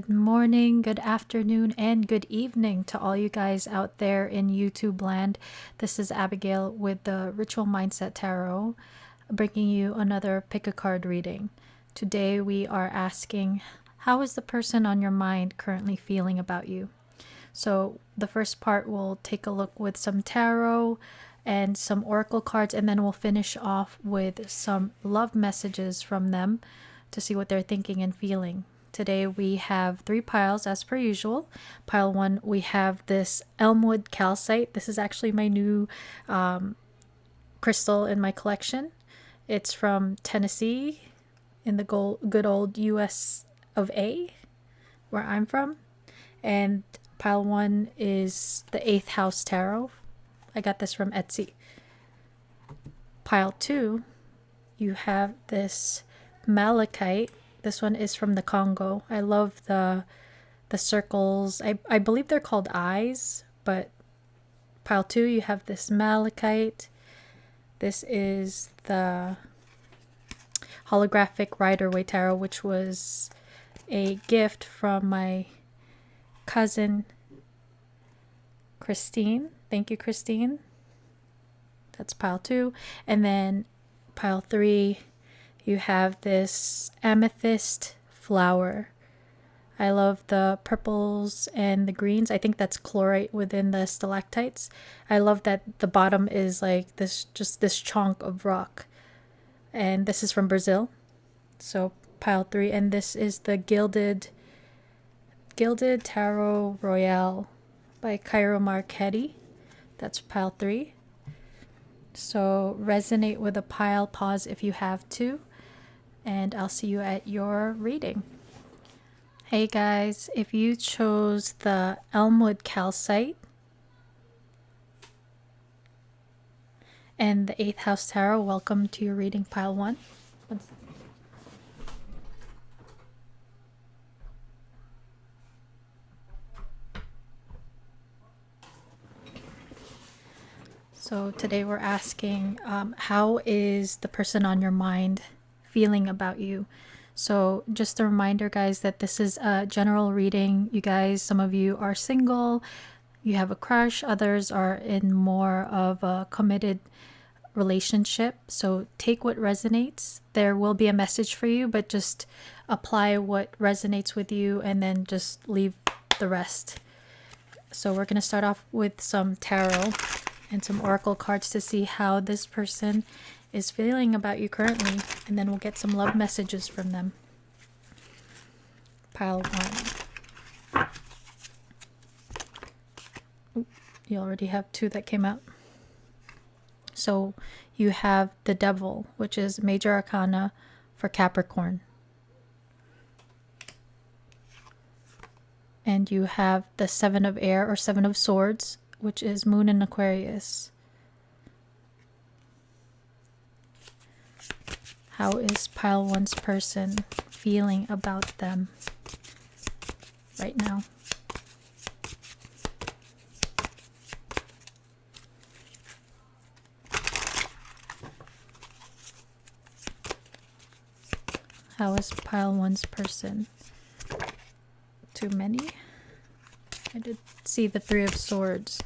Good morning, good afternoon, and good evening to all you guys out there in YouTube land. This is Abigail with the Ritual Mindset Tarot, bringing you another pick a card reading. Today we are asking, how is the person on your mind currently feeling about you? So the first part, we'll take a look with some tarot and some oracle cards, and then we'll finish off with some love messages from them to see what they're thinking and feeling. Today we have 3 piles as per usual. Pile 1, we have this Elmwood calcite. This is actually my new crystal in my collection. It's from Tennessee in the good old US of A, where I'm from. And pile 1 is the 8th house tarot. I got this from Etsy. Pile 2, you have this malachite. This one is from the Congo. I love the circles. I believe they're called eyes, but pile 2, you have this malachite. This is the holographic Rider-Waite tarot, which was a gift from my cousin Christine. Thank you, Christine. That's pile 2. And then pile 3, you have this amethyst flower. I love the purples and the greens. I think that's chlorite within the stalactites. I love that the bottom is like this, just this chunk of rock. And this is from Brazil. So pile 3, and this is the Gilded Tarot Royale by Cairo Marchetti. That's pile 3. So resonate with a pile, pause if you have to, and I'll see you at your reading. Hey guys, if you chose the Elmwood calcite and the 8th house tarot, welcome to your reading, pile 1. So today we're asking, how is the person on your mind feeling about you? So just a reminder, guys, that this is a general reading. You guys, some of you are single, you have a crush, others are in more of a committed relationship. So take what resonates. There will be a message for you, but just apply what resonates with you and then just leave the rest. So we're going to start off with some tarot and some oracle cards to see how this person is feeling about you currently, and then we'll get some love messages from them. Pile 1. Ooh, you already have 2 that came out. So you have the Devil, which is major arcana for Capricorn. And you have the 7 of Air or 7 of Swords, which is Moon in Aquarius. How is pile 1's person feeling about them right now? How is pile 1's person? Too many? I did see the 3 of Swords.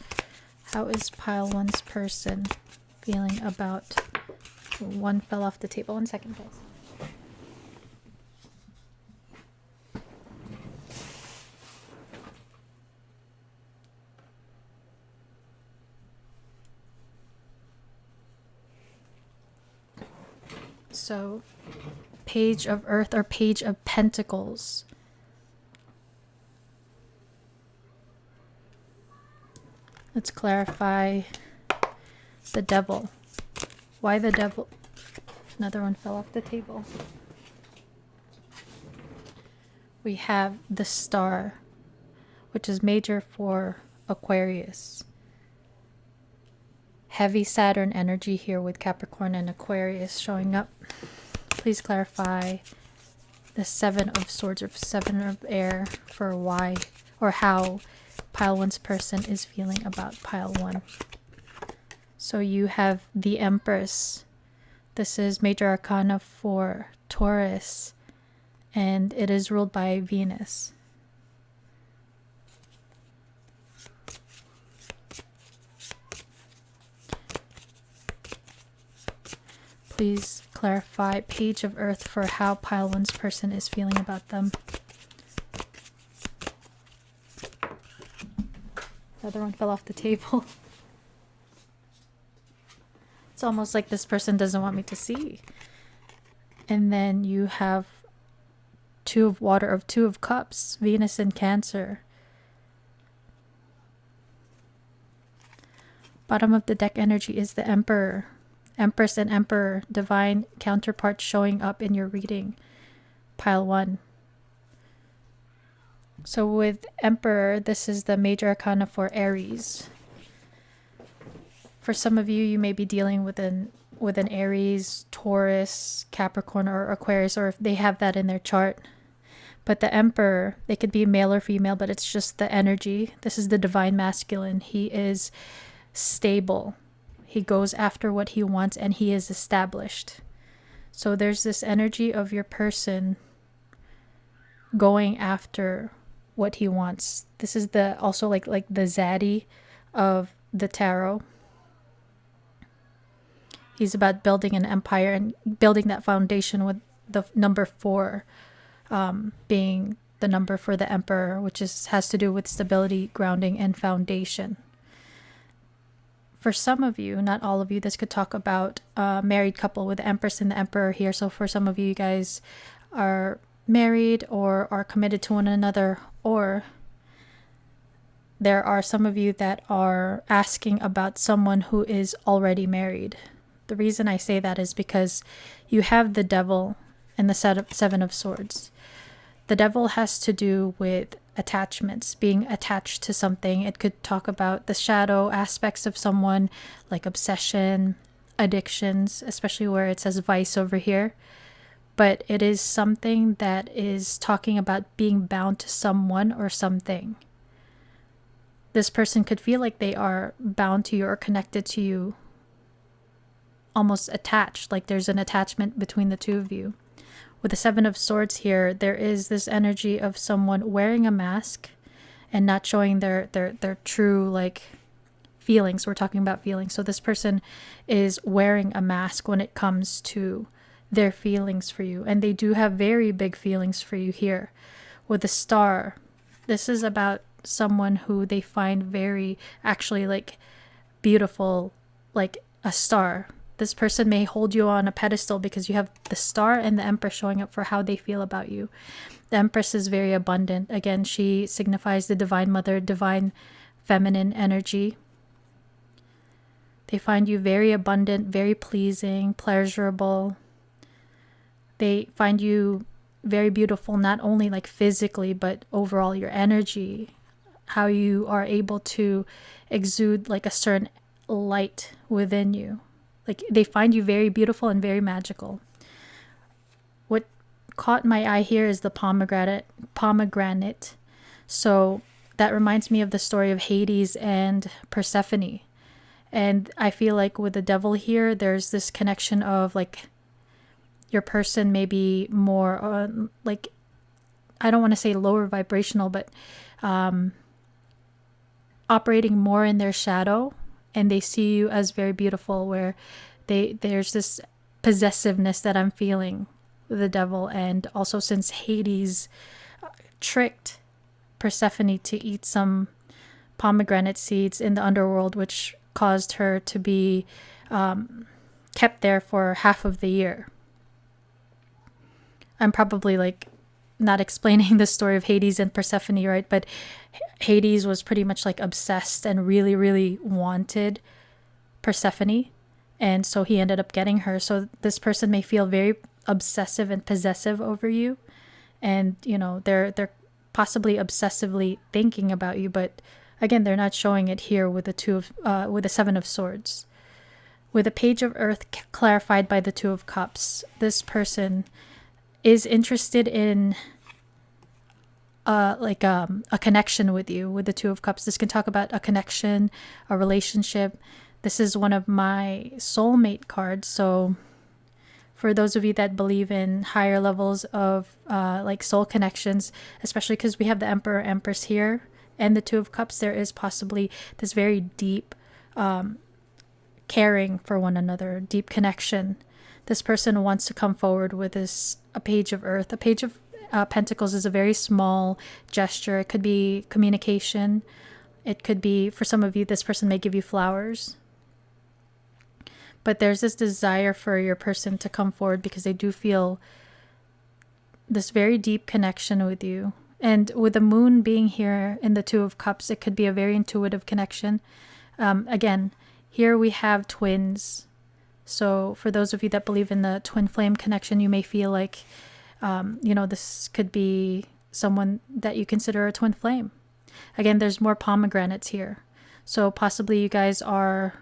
How is pile 1's person feeling about... One fell off the table. 1 second, guys. So, Page of Earth or Page of Pentacles. Let's clarify the Devil. Why the Devil? Another one fell off the table. We have the Star, which is major for Aquarius. Heavy Saturn energy here with Capricorn and Aquarius showing up. Please clarify the 7 of Swords or 7 of Air for why or how pile 1's person is feeling about pile 1. So you have the Empress. This is major arcana for Taurus, and it is ruled by Venus. Please clarify Page of Earth for how Pile 1's person is feeling about them. The other one fell off the table. It's almost like this person doesn't want me to see. And then you have Two of Water of Two of Cups, Venus in Cancer. Bottom of the deck energy is the Emperor. Empress and Emperor, divine counterparts showing up in your reading. Pile 1. So with Emperor, this is the major arcana for Aries. For some of you, you may be dealing with an Aries, Taurus, Capricorn, or Aquarius, or if they have that in their chart. But the Emperor, they could be male or female, but it's just the energy. This is the divine masculine. He is stable. He goes after what he wants, and he is established. So there's this energy of your person going after what he wants. This is the also like the Zaddy of the tarot. He's about building an empire and building that foundation, with the number 4 being the number for the Emperor, which has to do with stability, grounding, and foundation. For some of you, not all of you, this could talk about a married couple with the Empress and the Emperor here. So for some of you, you guys are married or are committed to one another, or there are some of you that are asking about someone who is already married. The reason I say that is because you have the Devil and the Seven of Swords. The Devil has to do with attachments, being attached to something. It could talk about the shadow aspects of someone, like obsession, addictions, especially where it says vice over here. But it is something that is talking about being bound to someone or something. This person could feel like they are bound to you or connected to you, almost attached, like there's an attachment between the two of you. With the Seven of Swords here, there is this energy of someone wearing a mask and not showing their true feelings. We're talking about feelings. So this person is wearing a mask when it comes to their feelings for you. And they do have very big feelings for you here. With the Star, this is about someone who they find very beautiful, like a star. This person may hold you on a pedestal because you have the Star and the Empress showing up for how they feel about you. The Empress is very abundant. Again, she signifies the Divine Mother, divine feminine energy. They find you very abundant, very pleasing, pleasurable. They find you very beautiful, not only physically, but overall your energy, how you are able to exude a certain light within you. They find you very beautiful and very magical. What caught my eye here is the pomegranate. So that reminds me of the story of Hades and Persephone. And I feel like with the Devil here, there's this connection of your person may be more I don't want to say lower vibrational, but operating more in their shadow. And they see you as very beautiful, where there's this possessiveness that I'm feeling with the Devil. And also, since Hades tricked Persephone to eat some pomegranate seeds in the underworld, which caused her to be kept there for half of the year. I'm probably not explaining the story of Hades and Persephone, right? But Hades was pretty much obsessed and really, really wanted Persephone. And so he ended up getting her. So this person may feel very obsessive and possessive over you. And, they're possibly obsessively thinking about you. But again, they're not showing it here with with the Seven of Swords. With the Page of Earth clarified by the Two of Cups, this person is interested in a connection with you. With the Two of Cups, this can talk about a connection, a relationship. This is one of my soulmate cards. So for those of you that believe in higher levels of soul connections, especially because we have the Emperor, Empress here, and the Two of Cups, there is possibly this very deep caring for one another, deep connection This person wants to come forward with a page of earth. A page of pentacles is a very small gesture. It could be communication. It could be, for some of you, this person may give you flowers. But there's this desire for your person to come forward because they do feel this very deep connection with you. And with the moon being here in the Two of Cups, it could be a very intuitive connection. Again, here we have twins. So for those of you that believe in the twin flame connection, you may feel like, this could be someone that you consider a twin flame. Again, there's more pomegranates here. So possibly you guys are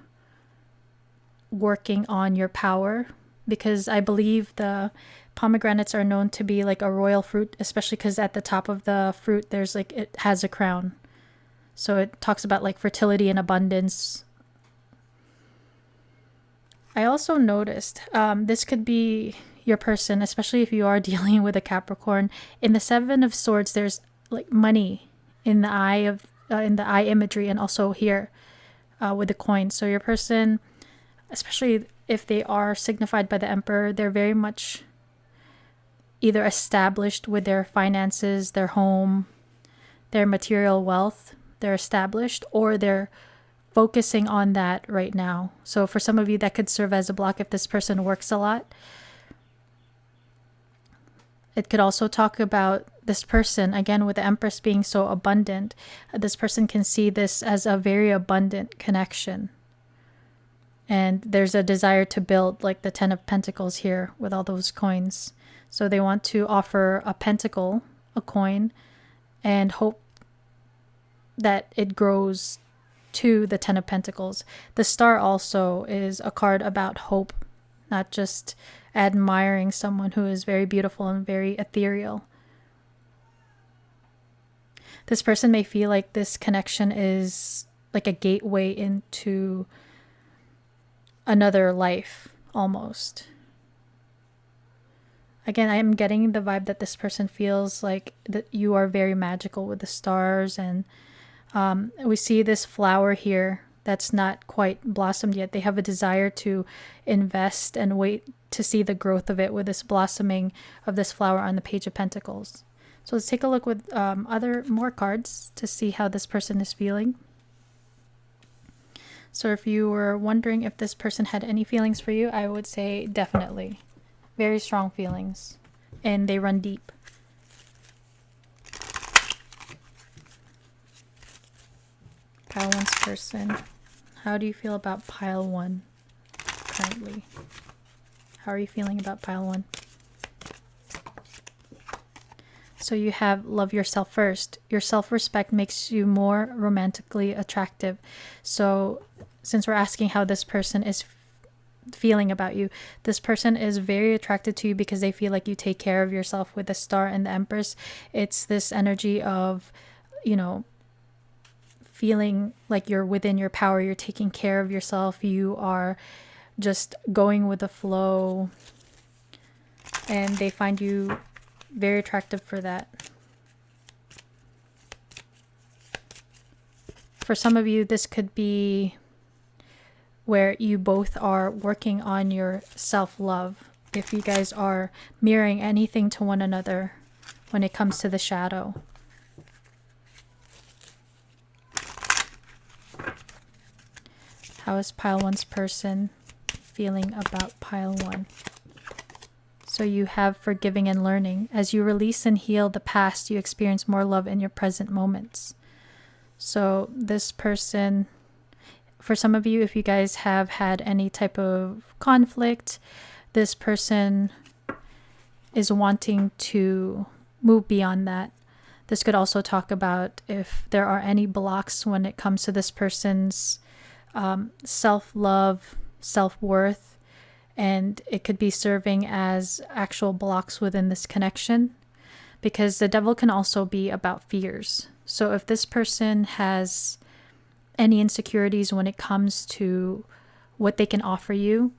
working on your power, because I believe the pomegranates are known to be like a royal fruit, especially because at the top of the fruit, there's like, it has a crown. So it talks about like fertility and abundance. I also noticed this could be your person, especially if you are dealing with a Capricorn. In the Seven of Swords, there's like money in the eye imagery, and also here with the coins. So your person, especially if they are signified by the Emperor, they're very much either established with their finances, their home, their material wealth. They're established, or they're focusing on that right now. So for some of you, that could serve as a block if this person works a lot. It could also talk about this person, again, with the Empress being so abundant. This person can see this as a very abundant connection. And there's a desire to build, like the Ten of Pentacles here with all those coins. So they want to offer a pentacle, a coin, and hope that it grows to the Ten of Pentacles. The Star also is a card about hope, not just admiring someone who is very beautiful and very ethereal. This person may feel like this connection is like a gateway into another life, almost. Again, I am getting the vibe that this person feels like that you are very magical with the stars, and we see this flower here that's not quite blossomed yet. They have a desire to invest and wait to see the growth of it with this blossoming of this flower on the Page of Pentacles. So let's take a look with more cards to see how this person is feeling. So if you were wondering if this person had any feelings for you, I would say definitely. Very strong feelings, and they run deep. Pile 1's person. How do you feel about Pile 1 currently? How are you feeling about Pile 1? So you have love yourself first. Your self-respect makes you more romantically attractive. So since we're asking how this person is feeling about you, this person is very attracted to you because they feel like you take care of yourself with the Star and the Empress. It's this energy of, feeling like you're within your power, you're taking care of yourself, you are just going with the flow, and they find you very attractive for that. For some of you, this could be where you both are working on your self-love. If you guys are mirroring anything to one another when it comes to the shadow. How is Pile 1's person feeling about Pile 1? So you have forgiving and learning. As you release and heal the past, you experience more love in your present moments. So this person, for some of you, if you guys have had any type of conflict, this person is wanting to move beyond that. This could also talk about if there are any blocks when it comes to this person's self-love, self-worth, and it could be serving as actual blocks within this connection, because the Devil can also be about fears. So if this person has any insecurities when it comes to what they can offer you,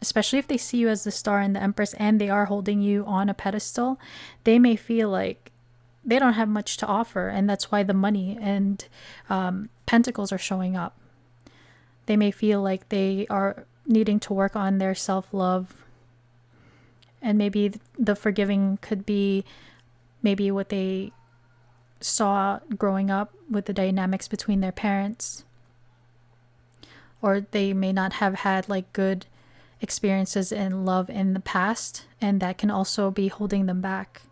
especially if they see you as the Star and the Empress and they are holding you on a pedestal, they may feel like they don't have much to offer, and that's why the money and pentacles are showing up. They may feel like they are needing to work on their self-love, And maybe the forgiving could be maybe what they saw growing up with the dynamics between their parents, or they may not have had like good experiences in love in the past, and that can also be holding them back,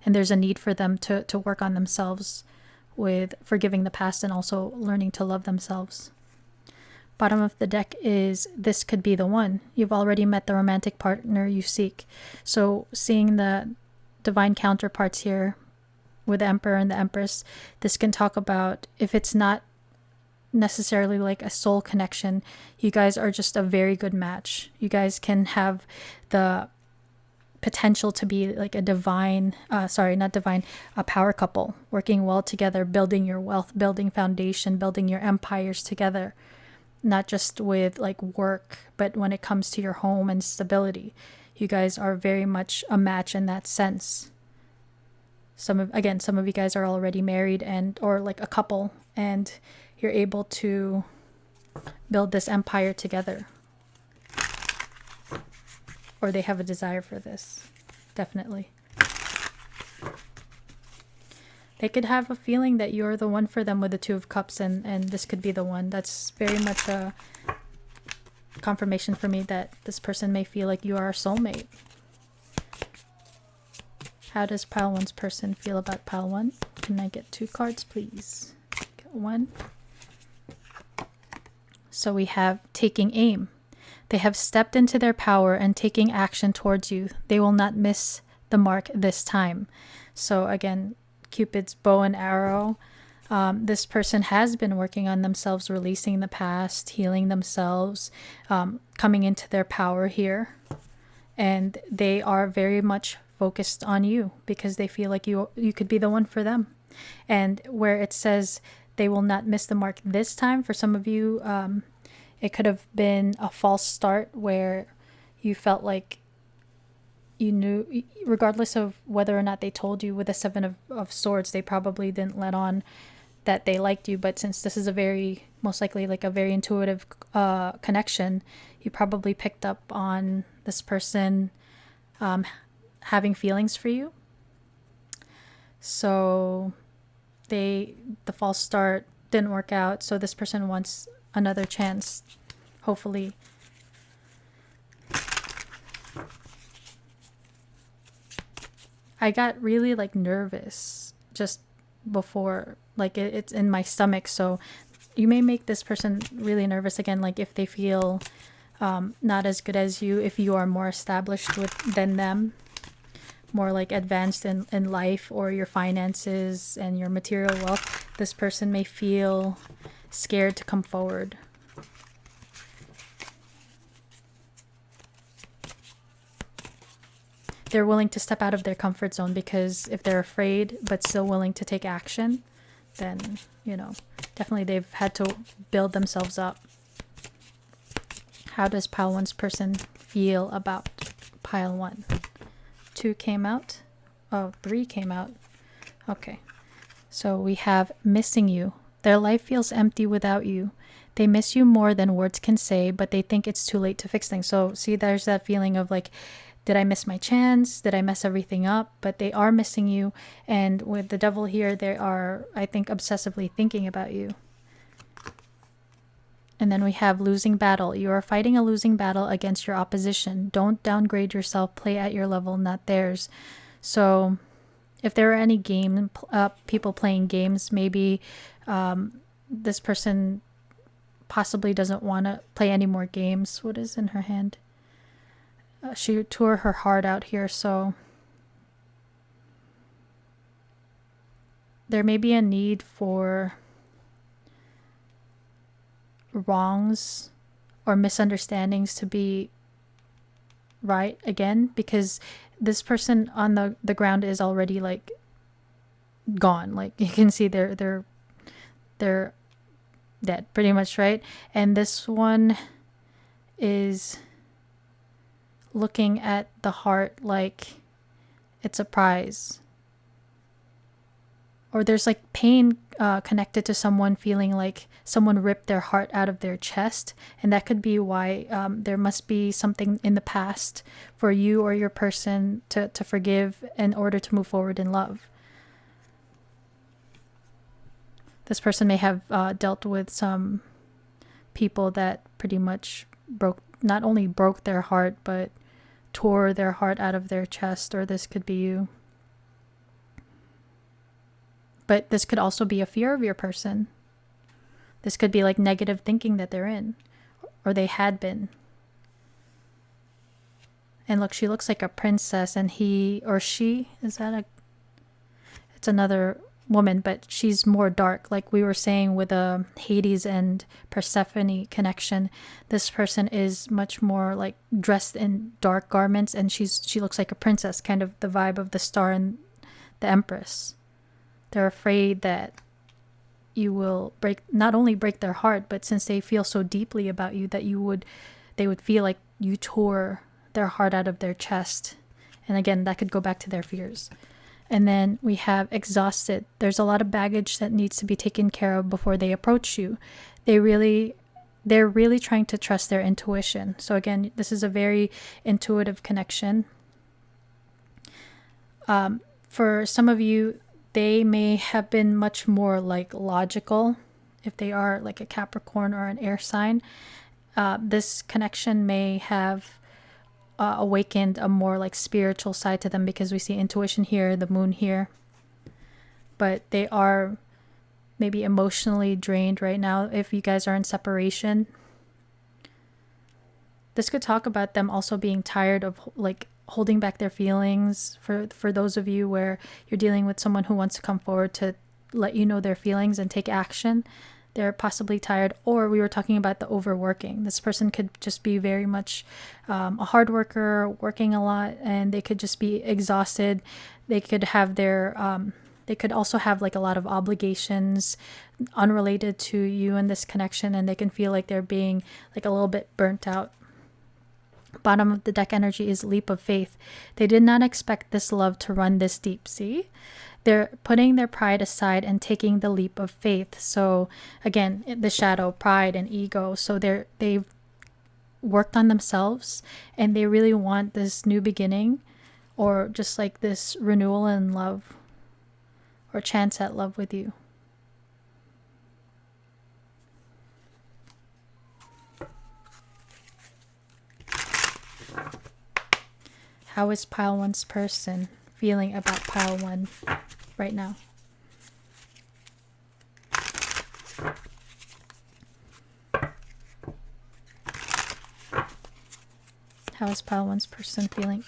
and there's a need for them to work on themselves with forgiving the past and also learning to love themselves. Bottom of the deck is this could be the one. You've already met the romantic partner you seek. So seeing the divine counterparts here with the Emperor and the Empress, this can talk about, if it's not necessarily like a soul connection, you guys are just a very good match. You guys can have the potential to be like a divine, a power couple, working well together, building your wealth, building foundation, building your empires together. Not just with like work, but when it comes to your home and stability, you guys are very much a match in that sense. Some of you guys are already married and or like a couple, and you're able to build this empire together. Or they have a desire for this. Definitely. They could have a feeling that you're the one for them with the Two of Cups, and this could be the one. That's very much a confirmation for me that this person may feel like you are a soulmate. How does pile one's person feel about pile one? Can I get 2 cards, please? Get 1. So we have taking aim. They have stepped into their power and taking action towards you. They will not miss the mark this time. So again, Cupid's bow and arrow. This person has been working on themselves, releasing the past, healing themselves, coming into their power here. And they are very much focused on you because they feel like you could be the one for them. And where it says they will not miss the mark this time, for some of you, it could have been a false start where you felt like you knew, regardless of whether or not they told you. With the 7 of Swords, they probably didn't let on that they liked you. But since this is a very, most likely like a very intuitive connection, you probably picked up on this person having feelings for you. So the false start didn't work out. So this person wants another chance, hopefully. I got really like nervous just before, like it's in my stomach. So you may make this person really nervous again, like if they feel not as good as you, if you are more established than them, more like advanced in life or your finances and your material wealth, this person may feel scared to come forward. They're willing to step out of their comfort zone, because if they're afraid but still willing to take action, then, you know, definitely they've had to build themselves up. How does pile one's person feel about pile 1? 2 came out. Oh, 3 came out. Okay. So we have missing you. Their life feels empty without you. They miss you more than words can say, but they think it's too late to fix things. So see, there's that feeling of like, did I miss my chance? Did I mess everything up? But they are missing you. And with the Devil here, they are, I think, obsessively thinking about you. And then we have losing battle. You are fighting a losing battle against your opposition. Don't downgrade yourself. Play at your level, not theirs. So if there are any people playing games, maybe this person possibly doesn't want to play any more games. What is in her hand? She tore her heart out here, so there may be a need for wrongs or misunderstandings to be right again, because this person on the ground is already like gone. Like you can see they're dead pretty much, right? And this one is looking at the heart like it's a prize. or there's like pain connected to someone feeling like someone ripped their heart out of their chest, and that could be why there must be something in the past for you or your person to forgive in order to move forward in love. This person may have dealt with some people that pretty much not only broke their heart, but tore their heart out of their chest, or this could be you. But this could also be a fear of your person. This could be like negative thinking that they're in, or they had been. And look, she looks like a princess, and he or she, it's another woman, but she's more dark. Like we were saying with a Hades and Persephone connection, this person is much more like dressed in dark garments, and she looks like a princess, kind of the vibe of the star and the Empress. They're afraid that you will not only break their heart, but since they feel so deeply about you, that they would feel like you tore their heart out of their chest. And again, that could go back to their fears. And then we have exhausted. There's a lot of baggage that needs to be taken care of before they approach you. They're really trying to trust their intuition. So again, this is a very intuitive connection. For some of you, they may have been much more like logical. If they are like a Capricorn or an air sign, this connection may have awakened a more like spiritual side to them, because we see intuition here, the moon here. But they are maybe emotionally drained right now if you guys are in separation. This could talk about them also being tired of like holding back their feelings. For those of you where you're dealing with someone who wants to come forward to let you know their feelings and take action, they're possibly tired. Or we were talking about the overworking. This person could just be very much a hard worker, working a lot, and they could just be exhausted. They could have they could also have like a lot of obligations unrelated to you in this connection, and they can feel like they're being like a little bit burnt out. Bottom of the deck energy is leap of faith. They did not expect this love to run this deep. See? They're putting their pride aside and taking the leap of faith. So again, the shadow, pride and ego. So they've worked on themselves, and they really want this new beginning, or just like this renewal in love, or chance at love with you. How is pile one's person feeling about pile one right now? How is pile one's person feeling?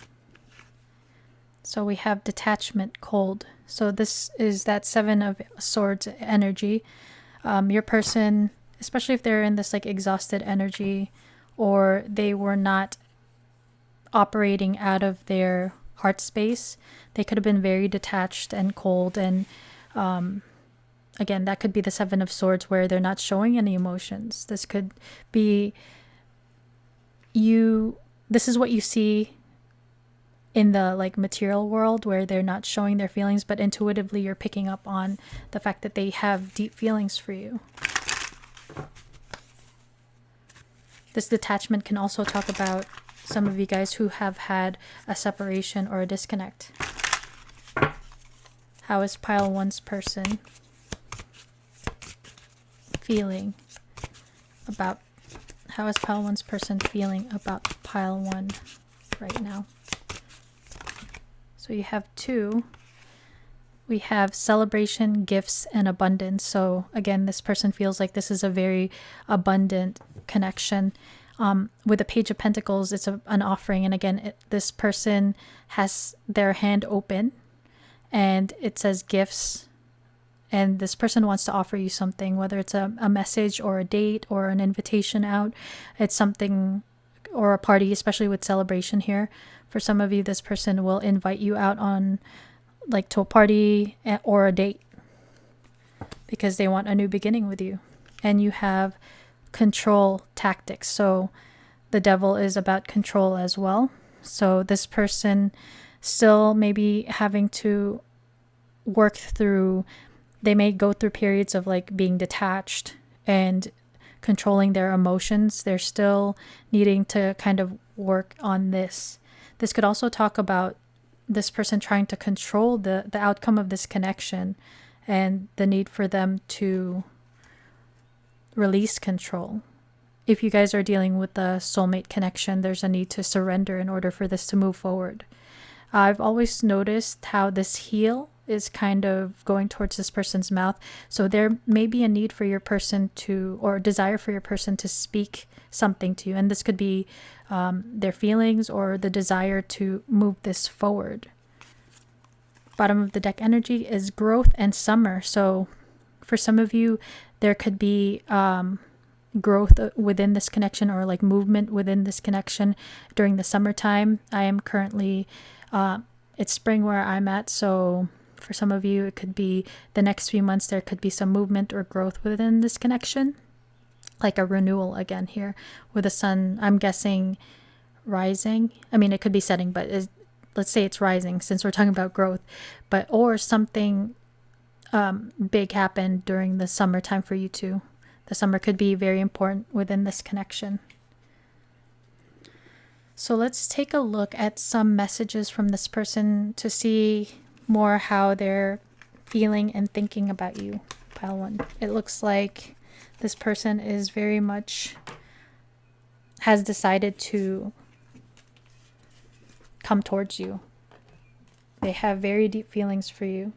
So we have detachment, cold. So this is that Seven of Swords energy. Your person, especially if they're in this like exhausted energy, or they were not operating out of their heart space, they could have been very detached and cold. And again, that could be the Seven of Swords, where they're not showing any emotions. This could be this is what you see in the like material world, where they're not showing their feelings, but intuitively you're picking up on the fact that they have deep feelings for you. This detachment can also talk about some of you guys who have had a separation or a disconnect. How is pile one's person feeling about pile one right now? So you have two. We have celebration, gifts, and abundance. So again, this person feels like this is a very abundant connection. With the Page of Pentacles, it's an offering. And again, this person has their hand open, and it says gifts. And this person wants to offer you something, whether it's a message or a date or an invitation out. It's something, or a party, especially with celebration here. For some of you, this person will invite you out on like to a party or a date, because they want a new beginning with you. And you have control tactics. So the Devil is about control as well. So this person still may be having to work through they may go through periods of like being detached and controlling their emotions. They're still needing to kind of work on this. This could also talk about this person trying to control the outcome of this connection and the need for them to release control. If you guys are dealing with a soulmate connection, there's a need to surrender in order for this to move forward. I've always noticed how this heel is kind of going towards this person's mouth. So there may be a need for your person to, or desire for your person to speak something to you. And this could be their feelings or the desire to move this forward. Bottom of the deck energy is growth and summer. So for some of you, there could be growth within this connection or like movement within this connection during the summertime. I am currently, it's spring where I'm at. So for some of you, it could be the next few months, there could be some movement or growth within this connection. Like a renewal again here with the sun, I'm guessing rising. I mean, it could be setting, but let's say it's rising since we're talking about growth. But or something big happened during the summertime for you too. The summer could be very important within this connection. So let's take a look at some messages from this person to see more how they're feeling and thinking about you, pile 1. It looks like this person is very much has decided to come towards you. They have very deep feelings for you,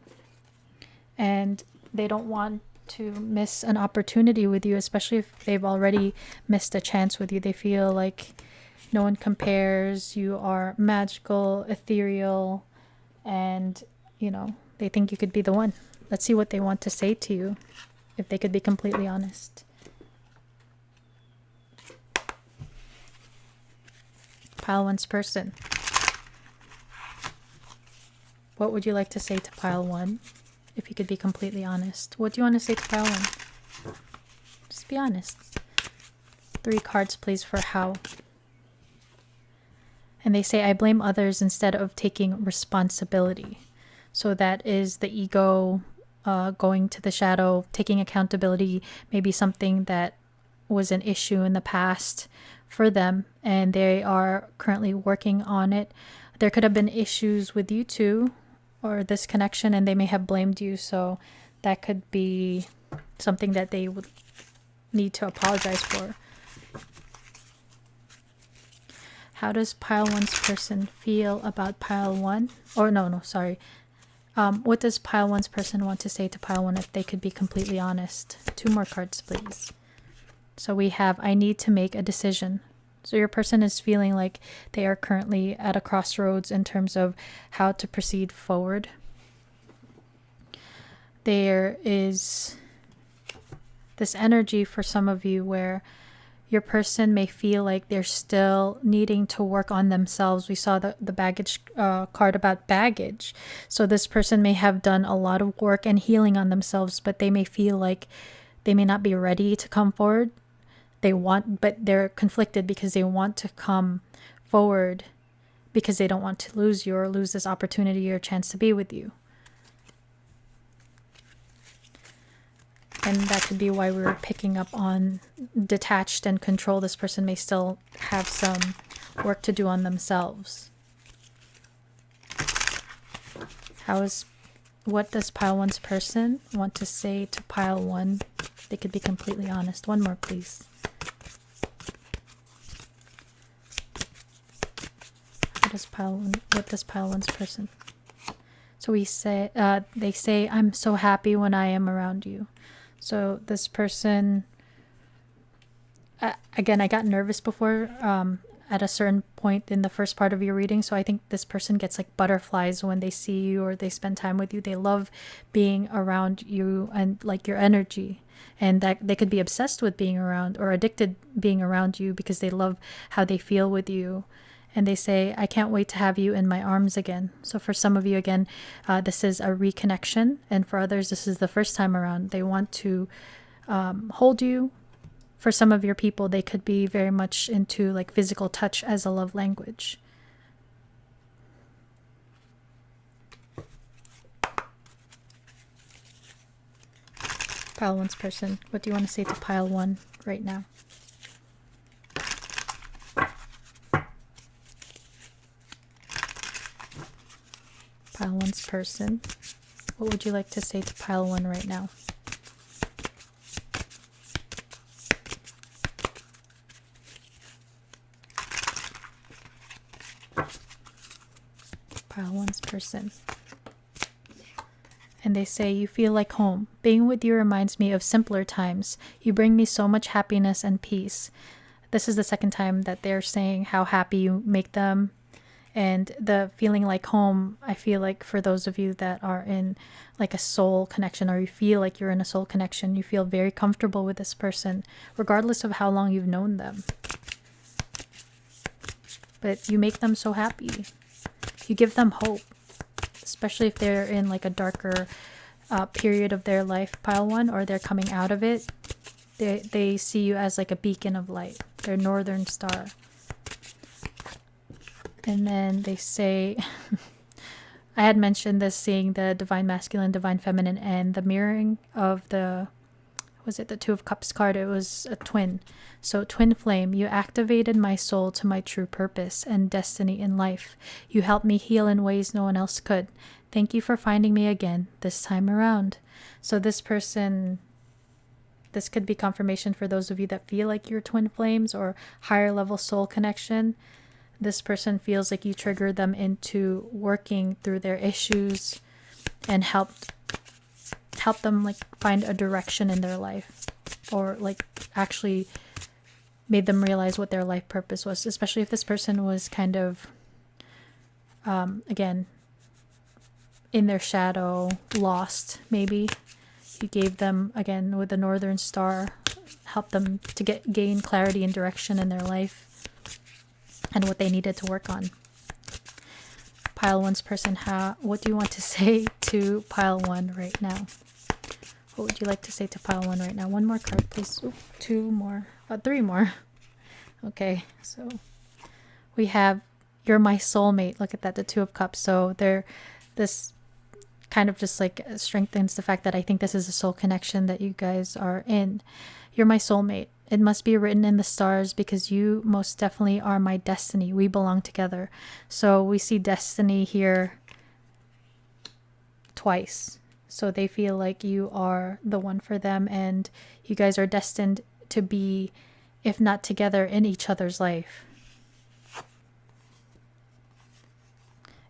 and they don't want to miss an opportunity with you, especially if they've already missed a chance with you. They feel like no one compares. You are magical, ethereal, and you know, they think you could be the one. Let's see what they want to say to you, if they could be completely honest. Pile 1's person. What would you like to say to pile 1? If you could be completely honest. What do you want to say to pile 1? Just be honest. 3 cards, please, for how. And they say, I blame others instead of taking responsibility. So that is the ego going to the shadow, taking accountability, maybe something that was an issue in the past for them, and they are currently working on it. There could have been issues with you too, or this connection, and they may have blamed you. So that could be something that they would need to apologize for. How does pile 1's person feel about pile 1? Or no, sorry. What does pile 1's person want to say to pile 1 if they could be completely honest? 2 more cards, please. So we have, I need to make a decision. So your person is feeling like they are currently at a crossroads in terms of how to proceed forward. There is this energy for some of you where your person may feel like they're still needing to work on themselves. We saw the baggage card about baggage. So this person may have done a lot of work and healing on themselves, but they may feel like they may not be ready to come forward. But they're conflicted because they want to come forward because they don't want to lose you or lose this opportunity or chance to be with you. And that could be why we were picking up on detached and control. This person may still have some work to do on themselves. What does pile 1's person want to say to pile 1? They could be completely honest. 1 more, please. What does pile 1's person? So they say, I'm so happy when I am around you. So this person, again, I got nervous before at a certain point in the first part of your reading. So I think this person gets like butterflies when they see you or they spend time with you. They love being around you and like your energy. And that they could be obsessed with being around or addicted being around you because they love how they feel with you. And they say, I can't wait to have you in my arms again. So for some of you, again, this is a reconnection. And for others, this is the first time around. They want to hold you. For some of your people, they could be very much into like physical touch as a love language. Pile one's person, what do you want to say to pile one right now? Pile one's person, what would you like to say to pile one right now? Pile one's person. And they say, you feel like home. Being with you reminds me of simpler times. You bring me so much happiness and peace. This is the second time that they're saying how happy you make them. And the feeling like home, I feel like for those of you that are in like a soul connection, or you feel like you're in a soul connection, you feel very comfortable with this person, regardless of how long you've known them. But you make them so happy. You give them hope, especially if they're in like a darker period of their life, pile one, or they're coming out of it. They see you as like a beacon of light, their northern star. And then they say, I had mentioned this, seeing the divine masculine, divine feminine, and the mirroring of the, was it the Two of Cups card? It was a twin. So twin flame, you activated my soul to my true purpose and destiny in life. You helped me heal in ways no one else could. Thank you for finding me again this time around. So this person, this could be confirmation for those of you that feel like you're twin flames or higher level soul connection. This person feels like you triggered them into working through their issues and help them like find a direction in their life, or like actually made them realize what their life purpose was, especially if this person was kind of again in their shadow, lost. Maybe you gave them, again with the northern star, help them to gain clarity and direction in their life and what they needed to work on. Pile one's person, what do you want to say to pile one right now? What would you like to say to pile one right now? One more card, please. Ooh, two more. Three more. Okay, so we have, you're my soulmate. Look at that, the Two of Cups. So this kind of just like strengthens the fact that I think this is a soul connection that you guys are in. You're my soulmate. It must be written in the stars because you most definitely are my destiny. We belong together. So we see destiny here twice. So they feel like you are the one for them, and you guys are destined to be, if not together, in each other's life.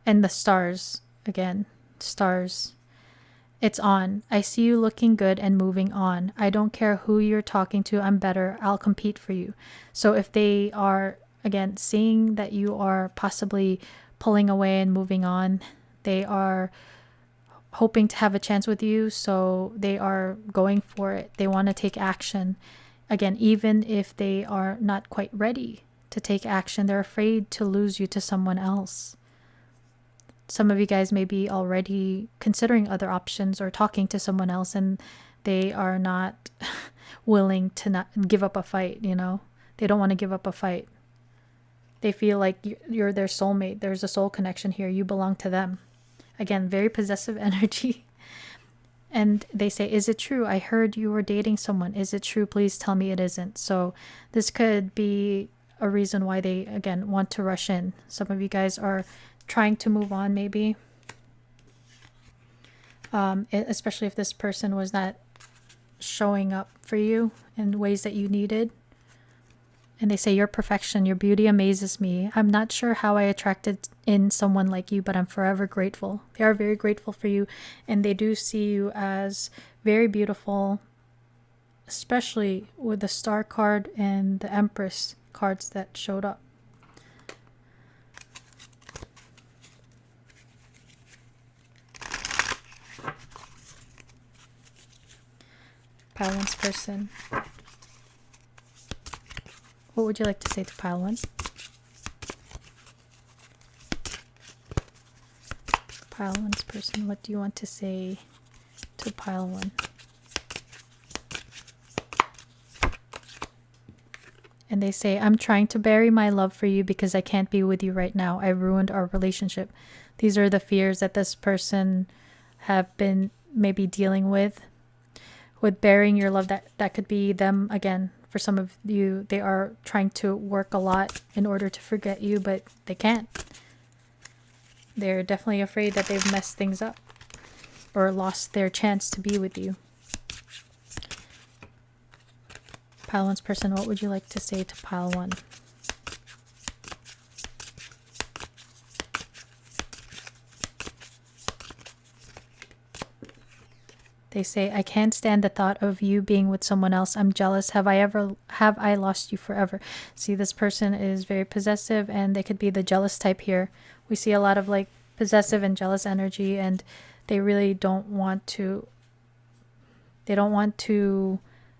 And the stars, again, stars. It's on. I see you looking good and moving on. I don't care who you're talking to. I'm better. I'll compete for you. So if they are, again, seeing that you are possibly pulling away and moving on, they are hoping to have a chance with you. So they are going for it. They want to take action. Again, even if they are not quite ready to take action, they're afraid to lose you to someone else. Some of you guys may be already considering other options or talking to someone else, and they are not willing to not give up a fight, you know? They don't want to give up a fight. They feel like you're their soulmate. There's a soul connection here. You belong to them. Again, very possessive energy. And they say, is it true? I heard you were dating someone. Is it true? Please tell me it isn't. So this could be a reason why they, again, want to rush in. Some of you guys are trying to move on, maybe. Especially if this person was not showing up for you in ways that you needed. And they say, your perfection, your beauty amazes me. I'm not sure how I attracted in someone like you, but I'm forever grateful. They are very grateful for you, and they do see you as very beautiful, especially with the Star card and the Empress cards that showed up. Pile one's person. What would you like to say to pile one? Pile one's person, what do you want to say to pile one? And they say, I'm trying to bury my love for you because I can't be with you right now. I ruined our relationship. These are the fears that this person have been maybe dealing with with burying your love, that could be them again. For some of you, they are trying to work a lot in order to forget you, but they can't. They're definitely afraid that they've messed things up or lost their chance to be with you. Pile 1's person, what would you like to say to Pile 1? They say, I can't stand the thought of you being with someone else. I'm jealous. Have I lost you forever? See, this person is very possessive, and they could be the jealous type here. We see a lot of like possessive and jealous energy, and they really don't want to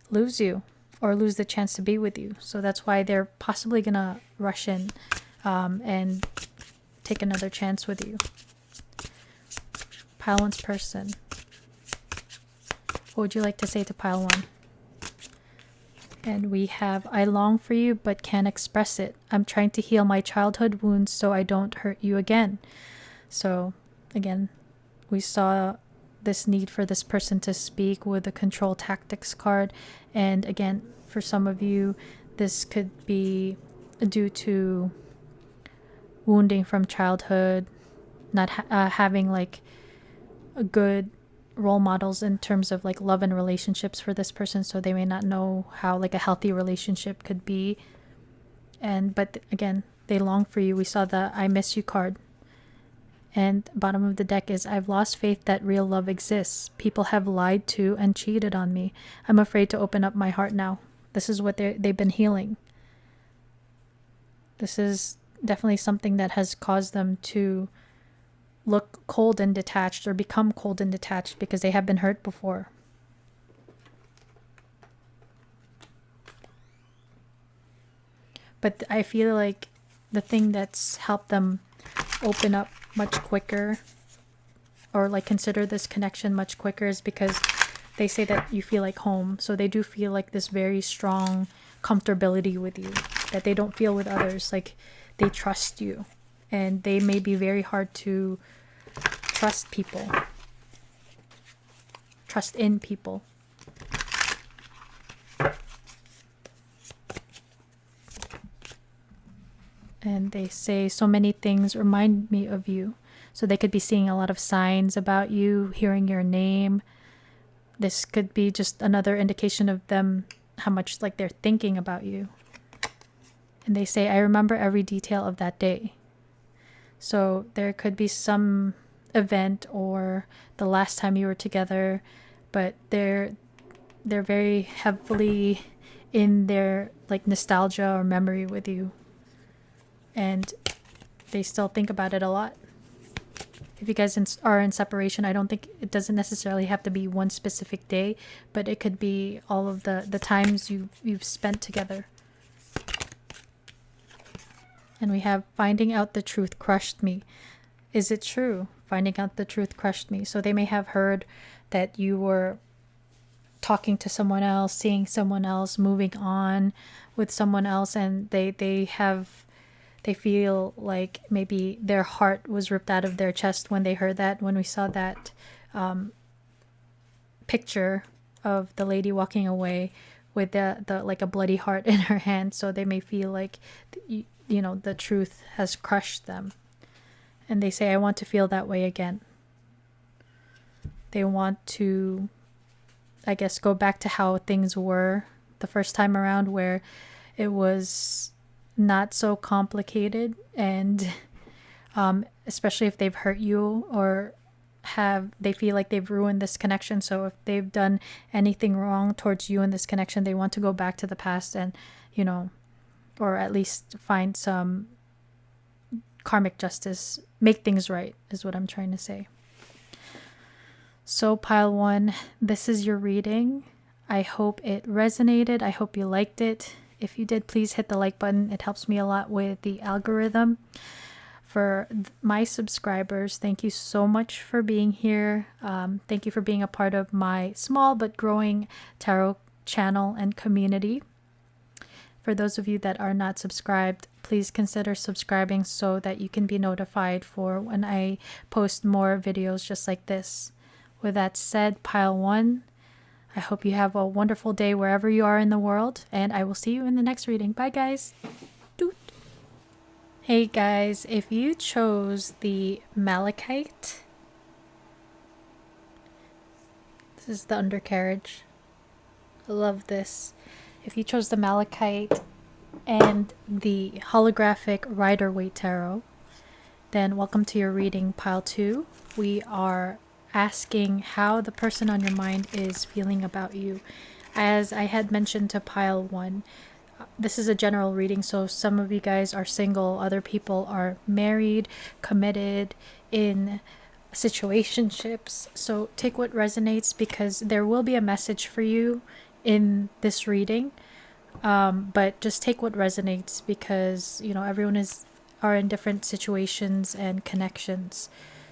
lose you or lose the chance to be with you. So that's why they're possibly gonna rush in and take another chance with you. Pile 1's person, what would you like to say to Pile 1? And we have, I long for you but can't express it. I'm trying to heal my childhood wounds so I don't hurt you again. So again, we saw this need for this person to speak with the control tactics card. And again, for some of you, this could be due to wounding from childhood, not having like a good role models in terms of like love and relationships for this person, so they may not know how like a healthy relationship could be. But again, they long for you. We saw the I miss you card. And bottom of the deck is, I've lost faith that real love exists. People have lied to and cheated on me. I'm afraid to open up my heart now. This is what they've been healing. This is definitely something that has caused them to look cold and detached or become cold and detached because they have been hurt before. But I feel like the thing that's helped them open up much quicker or like consider this connection much quicker is because they say that you feel like home. So they do feel like this very strong comfortability with you that they don't feel with others. Like they trust you, and they may be very hard to trust in people. And they say, so many things remind me of you. So they could be seeing a lot of signs about you, hearing your name. This could be just another indication of them, how much like they're thinking about you. And they say, I remember every detail of that day. So there could be some event or the last time you were together, but they're very heavily in their like nostalgia or memory with you. And they still think about it a lot. If you guys are in separation, I don't think it doesn't necessarily have to be one specific day, but it could be all of the times you've spent together. And we have finding out the truth crushed me. Is it true? Finding out the truth crushed me. So they may have heard that you were talking to someone else, seeing someone else, moving on with someone else, and they feel like maybe their heart was ripped out of their chest when they heard that, when we saw that picture of the lady walking away with the like a bloody heart in her hand. So they may feel like, you know, the truth has crushed them. And they say, I want to feel that way again. They want to, I guess, go back to how things were the first time around, where it was not so complicated, and especially if they've hurt you or they feel like they've ruined this connection. So if they've done anything wrong towards you in this connection, they want to go back to the past and, you know, or at least find some karmic justice, make things right, is what I'm trying to say. So Pile 1, this is your reading. I hope it resonated. I hope you liked it. If you did, please hit the like button. It helps me a lot with the algorithm. For my subscribers, thank you so much for being here. Thank you for being a part of my small but growing tarot channel and community. For those of you that are not subscribed, please consider subscribing so that you can be notified for when I post more videos just like this. With that said, Pile 1, I hope you have a wonderful day wherever you are in the world, and I will see you in the next reading. Bye, guys. Doot. Hey, guys, if you chose the Malachite, this is the undercarriage. I love this. If you chose the Malachite and the holographic Rider-Waite Tarot, then welcome to your reading, pile 2. We are asking how the person on your mind is feeling about you. As I had mentioned to pile 1, this is a general reading, so some of you guys are single, other people are married, committed, in situationships. So take what resonates, because there will be a message for you in this reading. But just take what resonates, because everyone are in different situations and connections.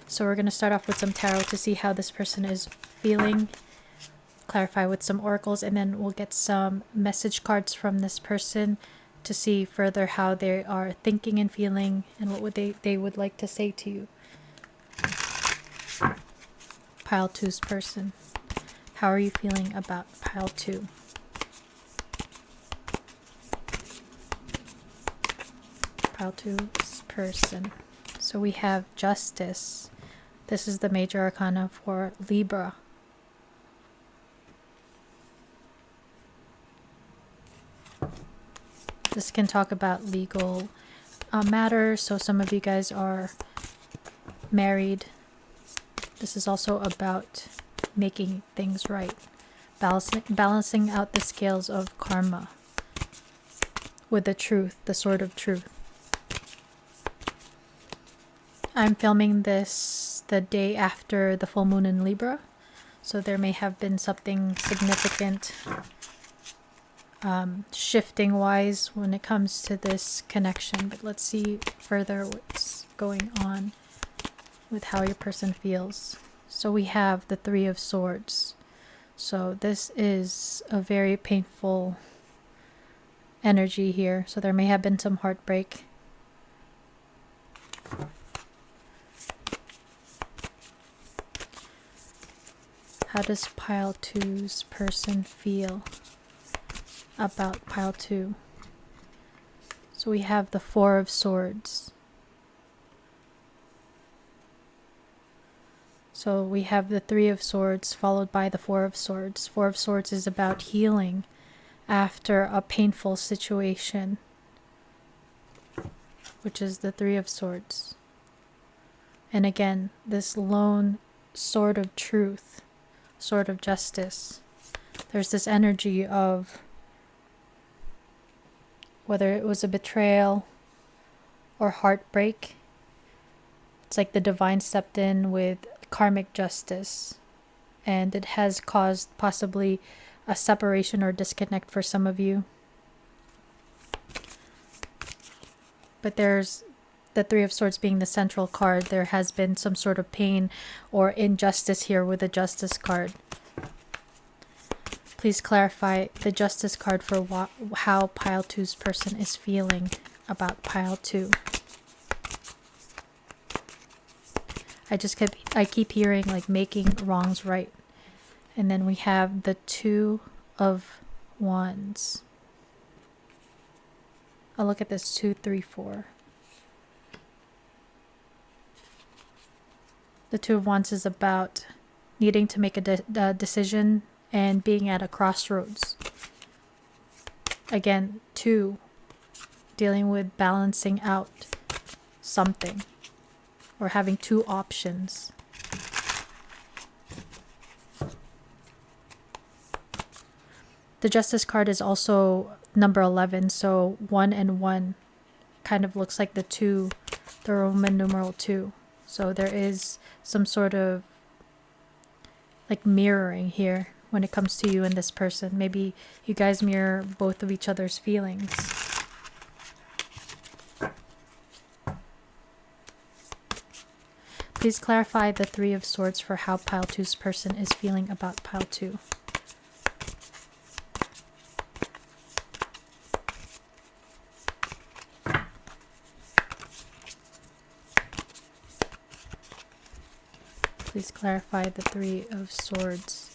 So we're going to start off with some tarot to see how this person is feeling, clarify with some oracles, and then we'll get some message cards from this person to see further how they are thinking and feeling, and what would they would like to say to you. Pile 2's person, how are you feeling about pile 2? Pile 2's person. So we have Justice. This is the major arcana for Libra. This can talk about legal matters. So some of you guys are married. This is also about making things right. Balancing out the scales of karma with the truth, the sword of truth. I'm filming this the day after the full moon in Libra, so there may have been something significant shifting wise when it comes to this connection. But let's see further what's going on with how your person feels. So we have the Three of Swords. So this is a very painful energy here. So there may have been some heartbreak. How does pile 2's person feel about pile 2? So we have the Four of Swords. So we have the Three of Swords followed by the Four of Swords. Four of Swords is about healing after a painful situation, which is the Three of Swords. And again, this lone sword of truth, sword of justice. There's this energy of whether it was a betrayal or heartbreak. It's like the divine stepped in with karmic justice, and it has caused possibly a separation or disconnect for some of you. But there's the Three of Swords being the central card. There has been some sort of pain or injustice here with the Justice card. Please clarify the Justice card for how pile 2's person is feeling about pile 2. I keep hearing like making wrongs right. And then we have the Two of Wands. I'll look at this 2, 3, 4. The Two of Wands is about needing to make a decision and being at a crossroads. Again, 2, dealing with balancing out something or having 2 options. The Justice card is also number 11, so 1 and 1 kind of looks like the 2, the Roman numeral 2. So there is some sort of like mirroring here when it comes to you and this person. Maybe you guys mirror both of each other's feelings. Please clarify the Three of Swords for how pile 2's person is feeling about pile 2. Please clarify the Three of Swords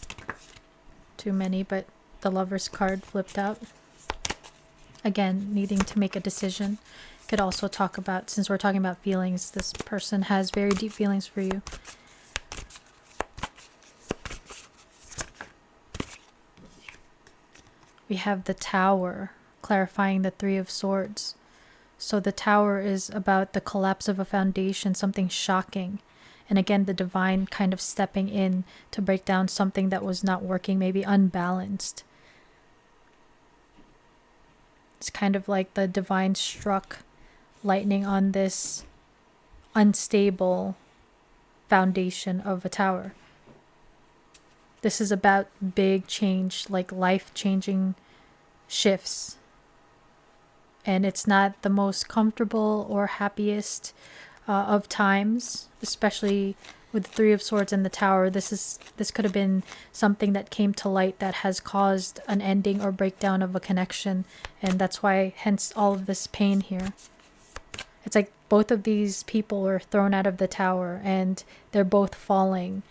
too many, but the Lover's card flipped out. Again, needing to make a decision. Could also talk about, since we're talking about feelings, this person has very deep feelings for you. We have the Tower, clarifying the Three of Swords. So the Tower is about the collapse of a foundation, something shocking. And again, the divine kind of stepping in to break down something that was not working, maybe unbalanced. It's kind of like the divine struck lightning on this unstable foundation of a tower. This is about big change, like life-changing shifts. And it's not the most comfortable or happiest of times, especially with the Three of Swords and the Tower. This could have been something that came to light that has caused an ending or breakdown of a connection, and that's why hence all of this pain here. It's like both of these people were thrown out of the tower and they're both falling,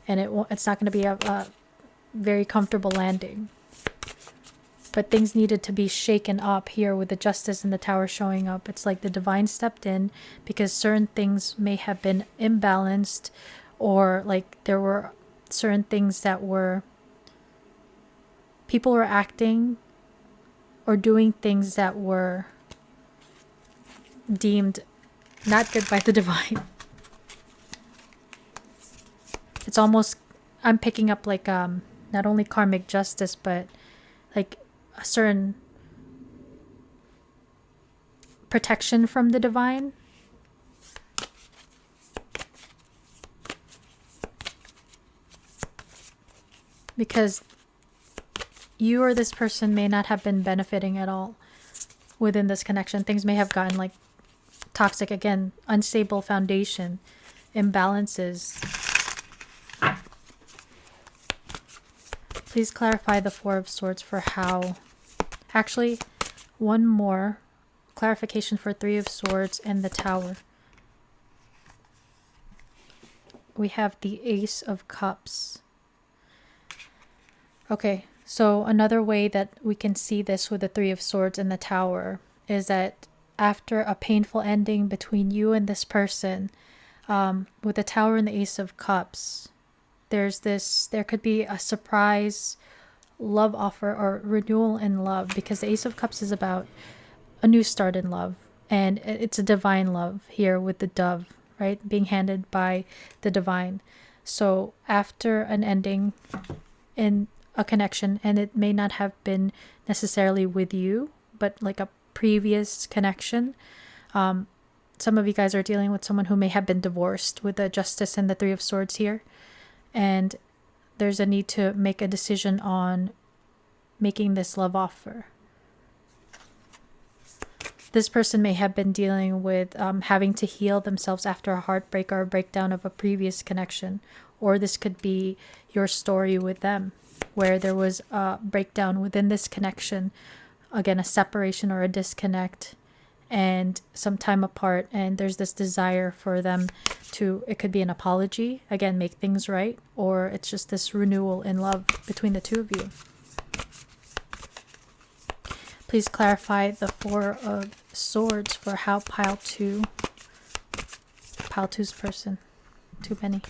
and it's not going to be a very comfortable landing. But things needed to be shaken up here with the Justice and the Tower showing up. It's like the divine stepped in because certain things may have been imbalanced, or like there were certain things that were, people were acting or doing things that were deemed not good by the divine. It's almost, I'm picking up like not only karmic justice, but like a certain protection from the divine. Because you or this person may not have been benefiting at all within this connection. Things may have gotten like toxic, again, unstable foundation, imbalances. Please clarify the Four of Swords for how. Actually, one more clarification for Three of Swords and the Tower. We have the Ace of Cups. Okay, so another way that we can see this with the Three of Swords and the Tower is that after a painful ending between you and this person, with the Tower and the Ace of Cups, there could be a surprise love offer or renewal in love, because the Ace of Cups is about a new start in love, and it's a divine love here with the dove, right, being handed by the divine. So after an ending in a connection, and it may not have been necessarily with you, but like a previous connection, some of you guys are dealing with someone who may have been divorced with the Justice and the Three of Swords here, and there's a need to make a decision on making this love offer. This person may have been dealing with having to heal themselves after a heartbreak or a breakdown of a previous connection, or this could be your story with them, where there was a breakdown within this connection, again, a separation or a disconnect, and some time apart, and there's this desire for them to, it could be an apology, again, make things right, or it's just this renewal in love between the two of you. Please clarify the Four of Swords for how pile 2's person, too many.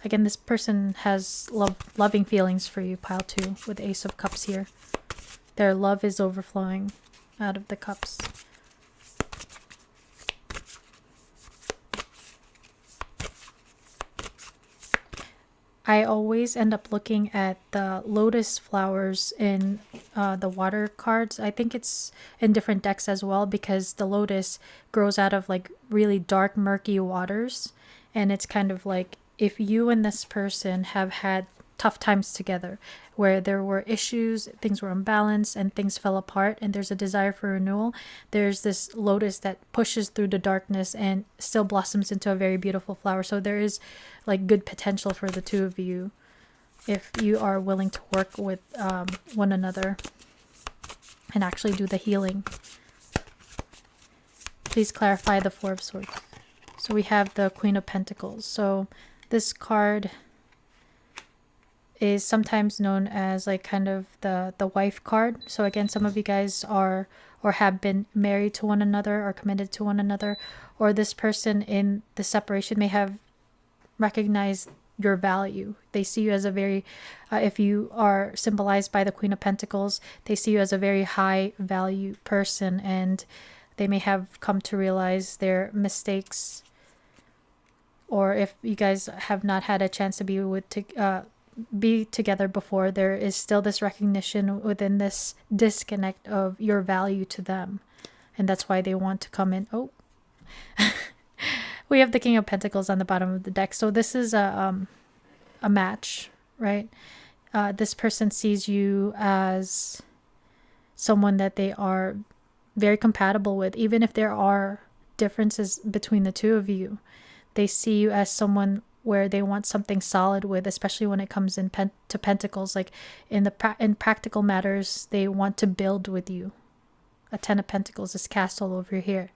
Again, this person has loving feelings for you, pile 2, with Ace of Cups here. Their love is overflowing out of the cups. I always end up looking at the lotus flowers in the water cards. I think it's in different decks as well, because the lotus grows out of like really dark, murky waters. And it's kind of like, if you and this person have had tough times together, where there were issues, things were imbalanced, and things fell apart, and there's a desire for renewal, there's this lotus that pushes through the darkness and still blossoms into a very beautiful flower. So there is like good potential for the two of you if you are willing to work with one another and actually do the healing. Please clarify the Four of Swords. So we have the Queen of Pentacles. So this card is sometimes known as like kind of the wife card. So again, some of you guys are or have been married to one another or committed to one another, or this person in the separation may have recognized your value. They see you as a very if you are symbolized by the Queen of Pentacles, they see you as a very high value person, and they may have come to realize their mistakes. Or if you guys have not had a chance to be together before, there is still this recognition within this disconnect of your value to them, and that's why they want to come in. Oh, we have the King of Pentacles on the bottom of the deck, so this is a match, right? This person sees you as someone that they are very compatible with, even if there are differences between the two of you. They see you as someone where they want something solid with, especially when it comes in to Pentacles. Like in practical matters, they want to build with you. A Ten of Pentacles, this castle over here.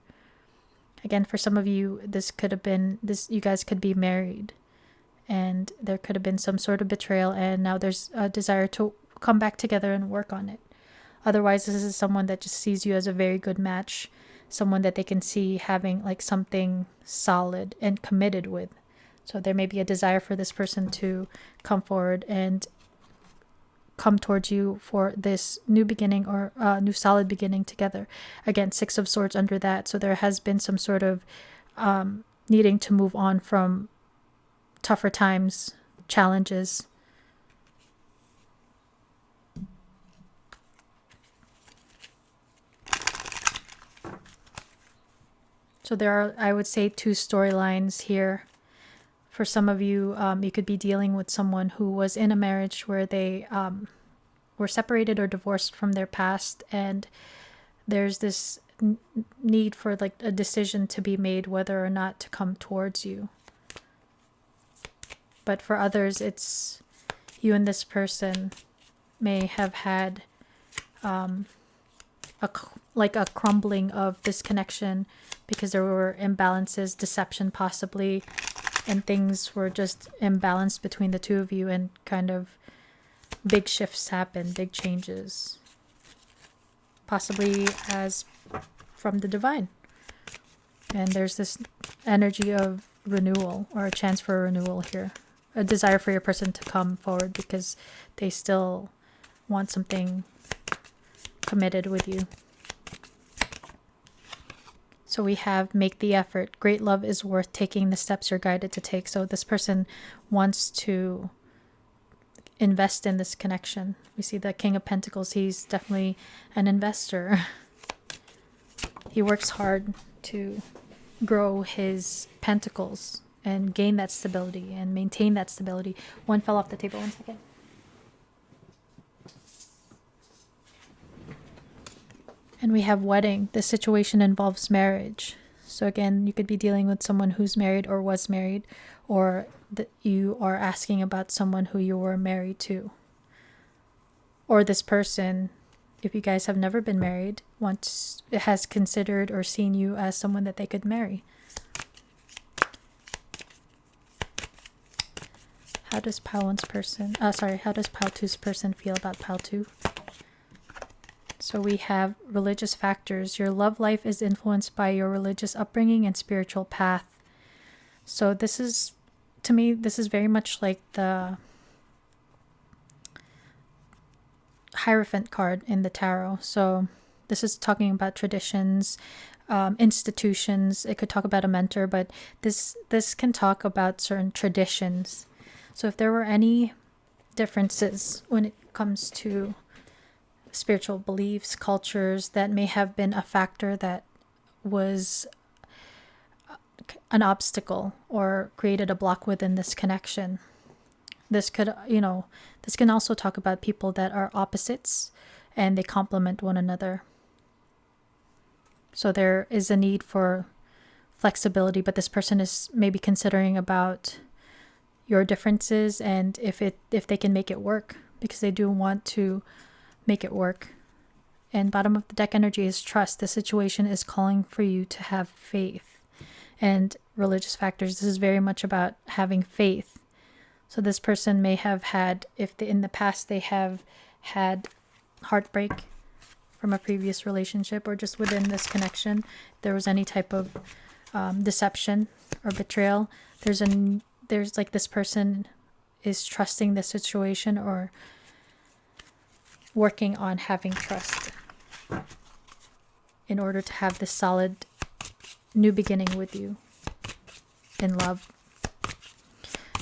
Again, for some of you, this could have been this. You guys could be married, and there could have been some sort of betrayal, and now there's a desire to come back together and work on it. Otherwise, this is someone that just sees you as a very good match, someone that they can see having like something solid and committed with. So there may be a desire for this person to come forward and come towards you for this new beginning or new solid beginning together. Again, Six of Swords under that. So there has been some sort of needing to move on from tougher times, challenges. So there are, I would say, two storylines here. For some of you, you could be dealing with someone who was in a marriage where they were separated or divorced from their past, and there's this need for like a decision to be made whether or not to come towards you. But for others, it's you and this person may have had a crumbling of this connection because there were imbalances, deception possibly, and things were just imbalanced between the two of you, and kind of big shifts happen, big changes, possibly as from the divine. And there's this energy of renewal, or a chance for a renewal here, a desire for your person to come forward because they still want something committed with you. So we have make the effort. Great love is worth taking the steps you're guided to take. So this person wants to invest in this connection. We see the King of Pentacles. He's definitely an investor. He works hard to grow his pentacles and gain that stability and maintain that stability. One fell off the table. 1 second. And we have wedding. This situation involves marriage. So again, you could be dealing with someone who's married or was married, or that you are asking about someone who you were married to. Or this person, if you guys have never been married, has considered or seen you as someone that they could marry. How does Pile 1's person, how does Pile 2's person feel about Pile 2? So we have religious factors. Your love life is influenced by your religious upbringing and spiritual path. So this is, to me, this is very much like the Hierophant card in the tarot. So this is talking about traditions, institutions. It could talk about a mentor, but this can talk about certain traditions. So if there were any differences when it comes to spiritual beliefs, cultures, that may have been a factor that was an obstacle or created a block within this connection. This could, this can also talk about people that are opposites and they complement one another. So there is a need for flexibility, but this person is maybe considering about your differences and if they can make it work, because they do want to make it work. And bottom of the deck energy is trust. The situation is calling for you to have faith. And religious factors, this is very much about having faith. So this person may have had, in the past they have had heartbreak from a previous relationship, or just within this connection, if there was any type of deception or betrayal, there's like this person is trusting the situation or working on having trust in order to have this solid new beginning with you in love.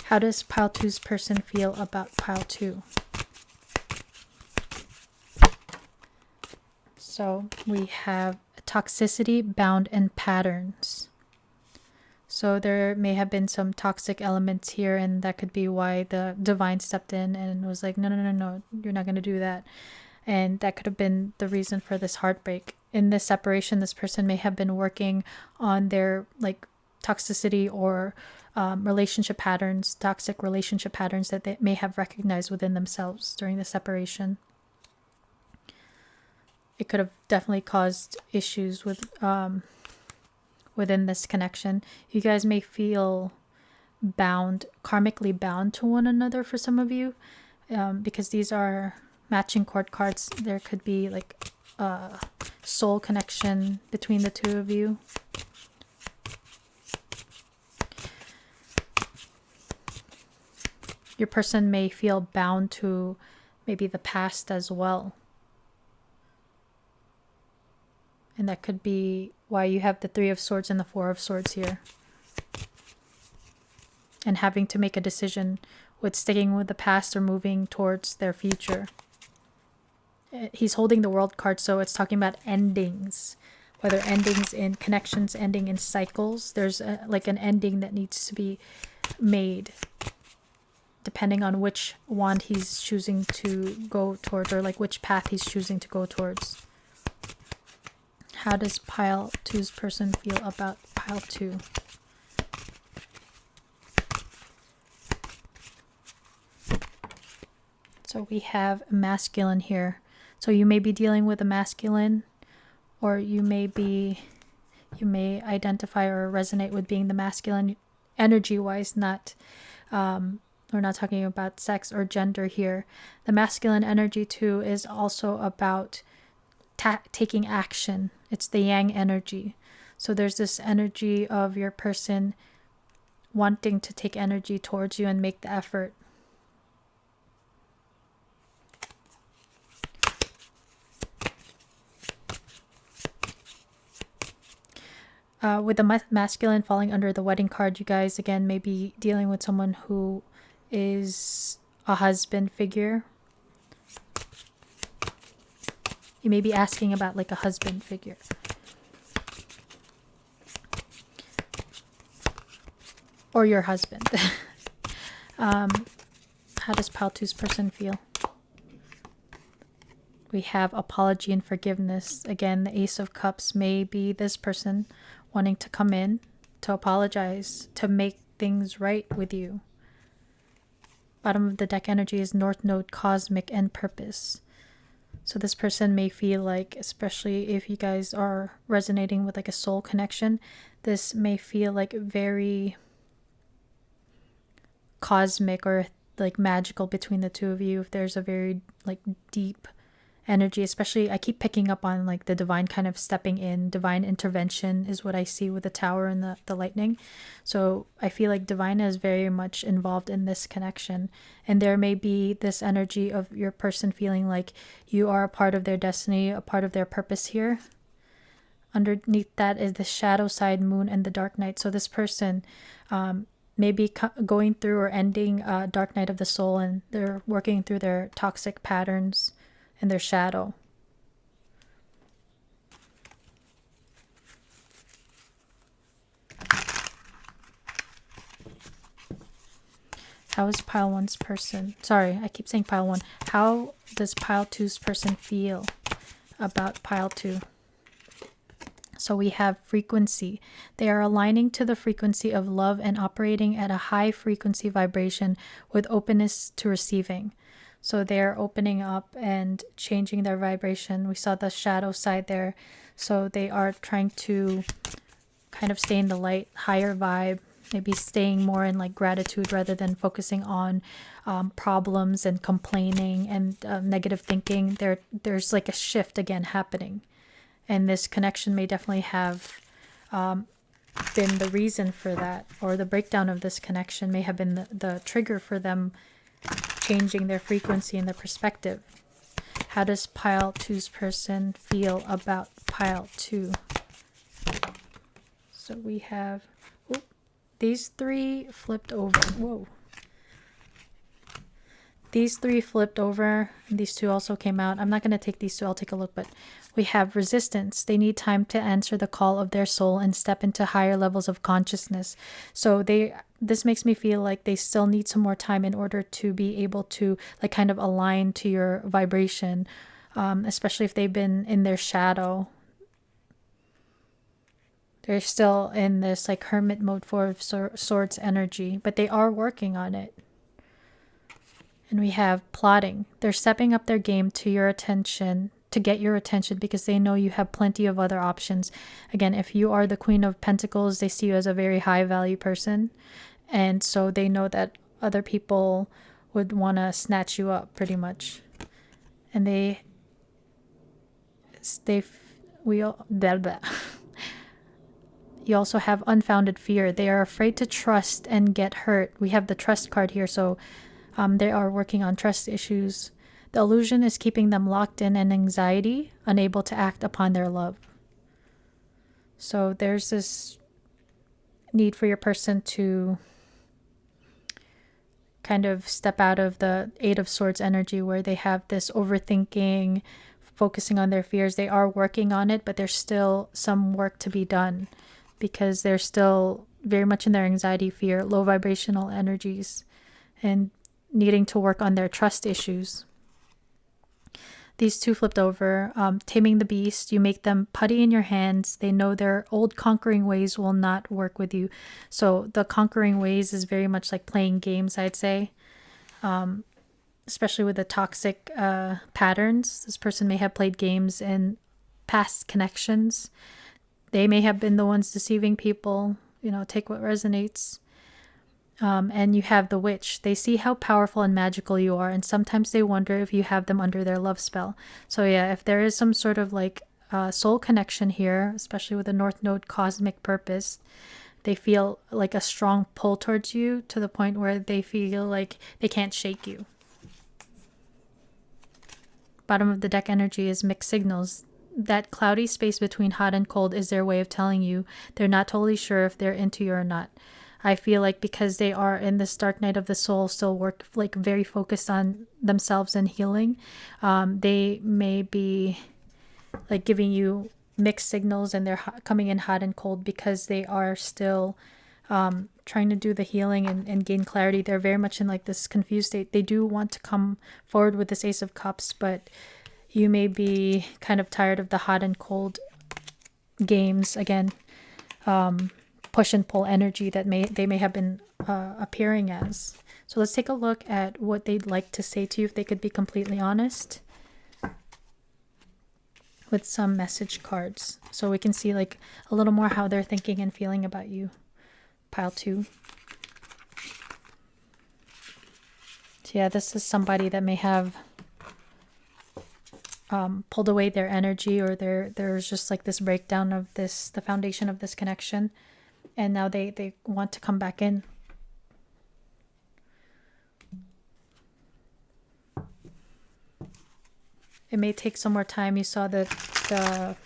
How does pile two's person feel about pile two? So we have toxicity, bound, and patterns. So there may have been some toxic elements here, and that could be why the divine stepped in and was like, no, no, no, no, you're not going to do that. And that could have been the reason for this heartbreak. In this separation, this person may have been working on their like toxicity or relationship patterns, toxic relationship patterns that they may have recognized within themselves during the separation. It could have definitely caused issues with within this connection. You guys may feel bound, karmically bound to one another for some of you, because these are matching court cards. There could be like a soul connection between the two of you. Your person may feel bound to maybe the past as well. And that could be why you have the Three of Swords and the Four of Swords here. And having to make a decision with sticking with the past or moving towards their future. He's holding the World card, so it's talking about endings. Whether endings in connections, ending in cycles. There's like an ending that needs to be made, depending on which wand he's choosing to go towards, or like which path he's choosing to go towards. How does pile two's person feel about pile two? So we have a masculine here. So you may be dealing with a masculine, or you may identify or resonate with being the masculine energy-wise, not we're not talking about sex or gender here. The masculine energy too is also about taking action. It's the yang energy. So there's this energy of your person wanting to take energy towards you and make the effort. With the masculine falling under the wedding card, you guys again may be dealing with someone who is a husband figure. You may be asking about like a husband figure. Or your husband. How does pile two's person feel? We have apology and forgiveness. Again, the Ace of Cups may be this person wanting to come in to apologize, to make things right with you. Bottom of the deck energy is North Node, cosmic, and purpose. So this person may feel like, especially if you guys are resonating with like a soul connection, this may feel like very cosmic or like magical between the two of you. If there's a very like deep energy, especially I keep picking up on like the divine kind of stepping in, divine intervention is what I see with the tower and the lightning. So I feel like divine is very much involved in this connection, and there may be this energy of your person feeling like you are a part of their destiny, a part of their purpose here. Underneath that is the shadow side, moon, and the dark night. So this person may be going through or ending a dark night of the soul, and they're working through their toxic patterns and their shadow. How is pile one's person? Sorry, I keep saying pile one. How does pile two's person feel about pile two? So we have frequency. They are aligning to the frequency of love and operating at a high frequency vibration with openness to receiving. So they're opening up and changing their vibration. We saw the shadow side there. So they are trying to kind of stay in the light, higher vibe, maybe staying more in like gratitude rather than focusing on problems and complaining and negative thinking. There's like a shift again happening, and this connection may definitely have been the reason for that, or the breakdown of this connection may have been the trigger for them changing their frequency and their perspective. How does pile two's person feel about pile two? So we have these three flipped over. Whoa. These three flipped over. And these two also came out. I'm not going to take these two. I'll take a look. But we have resistance. They need time to answer the call of their soul and step into higher levels of consciousness. So this makes me feel like they still need some more time in order to be able to like kind of align to your vibration, especially if they've been in their shadow. They're still in this like hermit mode, Four of Swords energy, but they are working on it. And we have plotting. They're stepping up their game to your attention, to get your attention, because they know you have plenty of other options. Again, if you are the Queen of Pentacles, they see you as a very high value person. And so they know that other people would want to snatch you up pretty much. And you also have unfounded fear. They are afraid to trust and get hurt. We have the trust card here. So they are working on trust issues. The illusion is keeping them locked in anxiety, unable to act upon their love. So there's this need for your person to kind of step out of the Eight of Swords energy, where they have this overthinking, focusing on their fears. They are working on it, but there's still some work to be done, because they're still very much in their anxiety, fear, low vibrational energies, and needing to work on their trust issues. These two flipped over. Taming the beast. You make them putty in your hands. They know their old conquering ways will not work with you. So the conquering ways is very much like playing games, I'd say. Especially with the toxic patterns. This person may have played games in past connections. They may have been the ones deceiving people. Take what resonates. And you have the witch. They see how powerful and magical you are, and sometimes they wonder if you have them under their love spell. So yeah, if there is some sort of like soul connection here, especially with the North Node cosmic purpose, they feel like a strong pull towards you, to the point where they feel like they can't shake you. Bottom of the deck energy is mixed signals. That cloudy space between hot and cold is their way of telling you they're not totally sure if they're into you or not. I feel like because they are in this dark night of the soul, still work like very focused on themselves and healing, they may be like giving you mixed signals, and they're coming in hot and cold because they are still trying to do the healing and gain clarity. They're very much in like this confused state. They do want to come forward with this Ace of Cups, but you may be kind of tired of the hot and cold games again. Push and pull energy that they may have been appearing as. So let's take a look at what they'd like to say to you, if they could be completely honest, with some message cards, so we can see like a little more how they're thinking and feeling about you. Pile two. So yeah, this is somebody that may have pulled away their energy, or there's just like this breakdown of the foundation of this connection. And now they want to come back in. It may take some more time. You saw the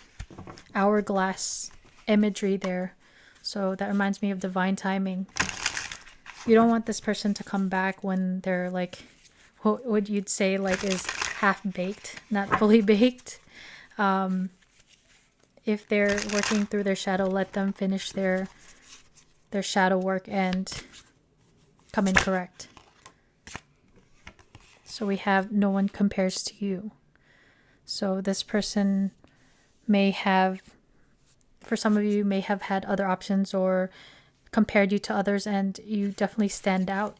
hourglass imagery there. So that reminds me of divine timing. You don't want this person to come back when they're like, what you'd say like is half-baked, not fully baked. If they're working through their shadow, let them finish their shadow work and come in correct. So we have no one compares to you. So this person may have, for some of you, may have had other options or compared you to others, and you definitely stand out.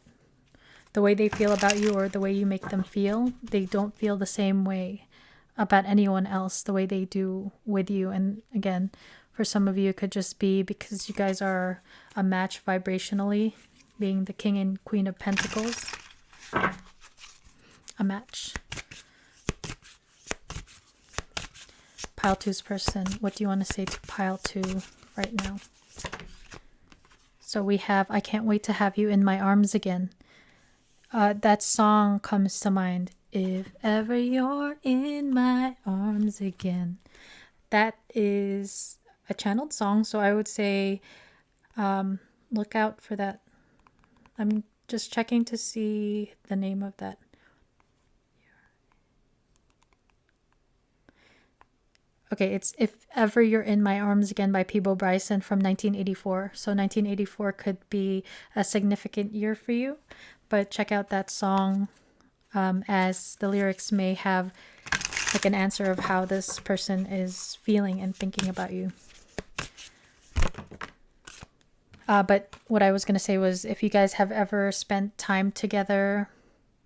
The way they feel about you, or the way you make them feel, they don't feel the same way about anyone else the way they do with you. And again, For some of you, it could just be because you guys are a match vibrationally, being the King and Queen of Pentacles. A match. Pile two's person, what do you want to say to pile two right now? So we have, I can't wait to have you in my arms again. That song comes to mind. If ever you're in my arms again. That is a channeled song, so I would say look out for that. I'm just checking to see the name of that. Okay, it's If Ever You're in My Arms Again by Peebo Bryson from 1984. So 1984 could be a significant year for you, but check out that song as the lyrics may have like an answer of how this person is feeling and thinking about you. But what I was going to say was, if you guys have ever spent time together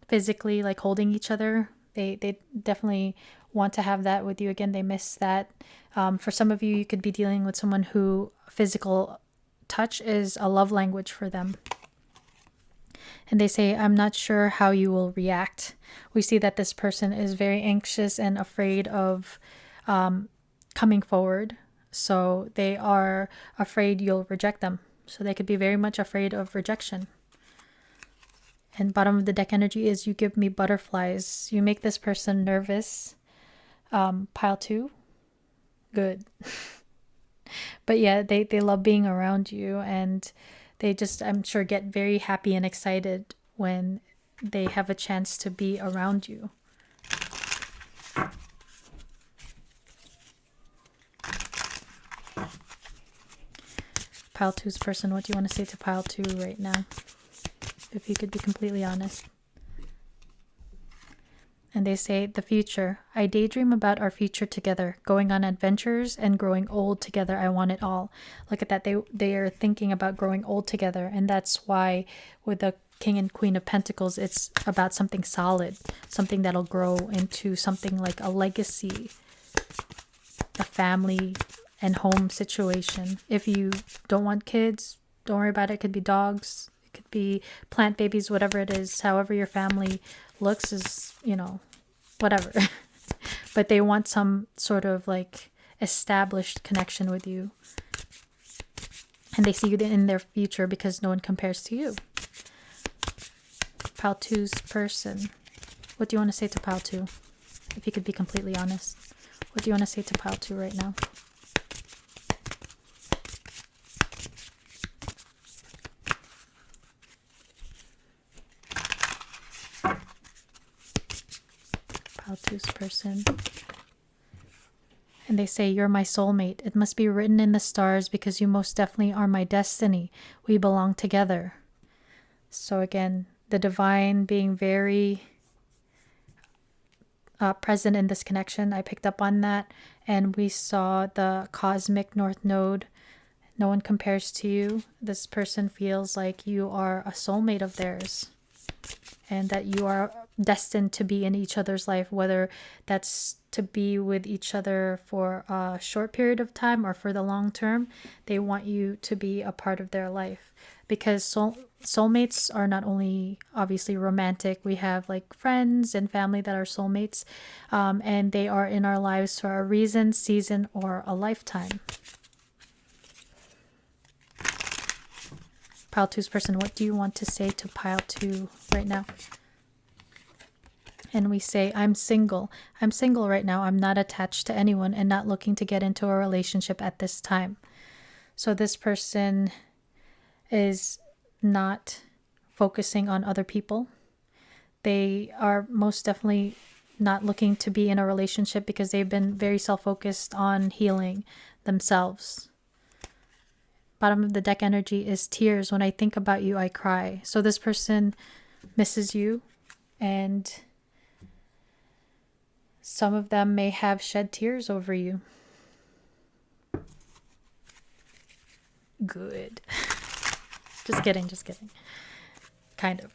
physically, like holding each other, they definitely want to have that with you again. They miss that. For some of you, you could be dealing with someone who physical touch is a love language for them. And they say, I'm not sure how you will react. We see that this person is very anxious and afraid of coming forward. So they are afraid you'll reject them. So they could be very much afraid of rejection. And bottom of the deck energy is you give me butterflies. You make this person nervous. Pile two. Good. But yeah, they love being around you, and they just, I'm sure, get very happy and excited when they have a chance to be around you. Pile two's person, what do you want to say to pile two right now? If you could be completely honest. And they say, the future. I daydream about our future together, going on adventures and growing old together. I want it all. Look at that. They are thinking about growing old together. And that's why with the King and Queen of Pentacles, it's about something solid, something that'll grow into something like a legacy, a family and home situation. If you don't want kids, don't worry about it. It could be dogs. It could be plant babies, whatever it is. However your family looks is, you know, whatever. But they want some sort of like established connection with you. And they see you in their future because no one compares to you. Pile two's person. What do you want to say to pile two? If you could be completely honest. What do you want to say to pile two right now? Two's person. And they say, you're my soulmate. It must be written in the stars because you most definitely are my destiny. We belong together. So again, the divine being very present in this connection. I picked up on that. And we saw the cosmic north node. No one compares to you. This person feels like you are a soulmate of theirs. And that you are destined to be in each other's life, whether that's to be with each other for a short period of time or for the long term. They want you to be a part of their life, because soulmates are not only obviously romantic. We have like friends and family that are soulmates, and they are in our lives for a reason, season, or a lifetime. Pile two's person, what do you want to say to pile two right now? And we say, I'm single. I'm single right now. I'm not attached to anyone and not looking to get into a relationship at this time. So this person is not focusing on other people. They are most definitely not looking to be in a relationship because they've been very self-focused on healing themselves. Bottom of the deck energy is tears. When I think about you, I cry. So this person misses you, and some of them may have shed tears over you. Good. Just kidding, just kidding. Kind of.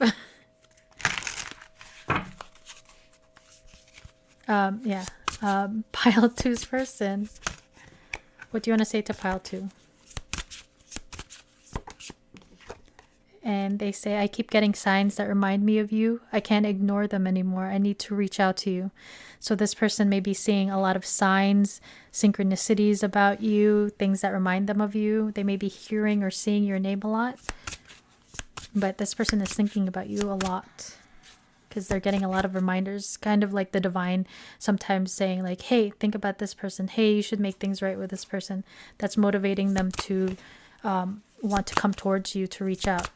Pile two's person. What do you want to say to pile 2? And they say, I keep getting signs that remind me of you. I can't ignore them anymore. I need to reach out to you. So this person may be seeing a lot of signs, synchronicities about you, things that remind them of you. They may be hearing or seeing your name a lot. But this person is thinking about you a lot because they're getting a lot of reminders, kind of like the divine sometimes saying like, hey, think about this person. Hey, you should make things right with this person. That's motivating them to want to come towards you, to reach out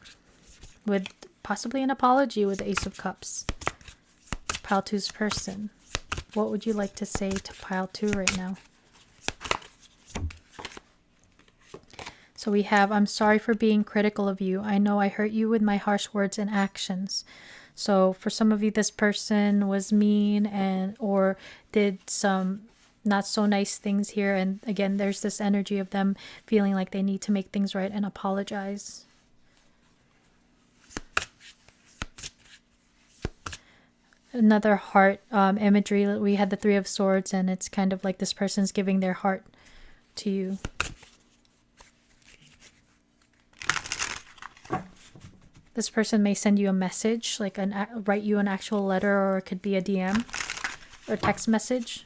with possibly an apology with the Ace of Cups. Pile 2's person. What would you like to say to pile 2 right now? So we have, I'm sorry for being critical of you. I know I hurt you with my harsh words and actions. So for some of you, this person was mean and or did some not so nice things here. And again, there's this energy of them feeling like they need to make things right and apologize. Another heart imagery. We had the 3 of Swords, and it's kind of like this person's giving their heart to you. This person may send you a message, like write you an actual letter, or it could be a DM or text message.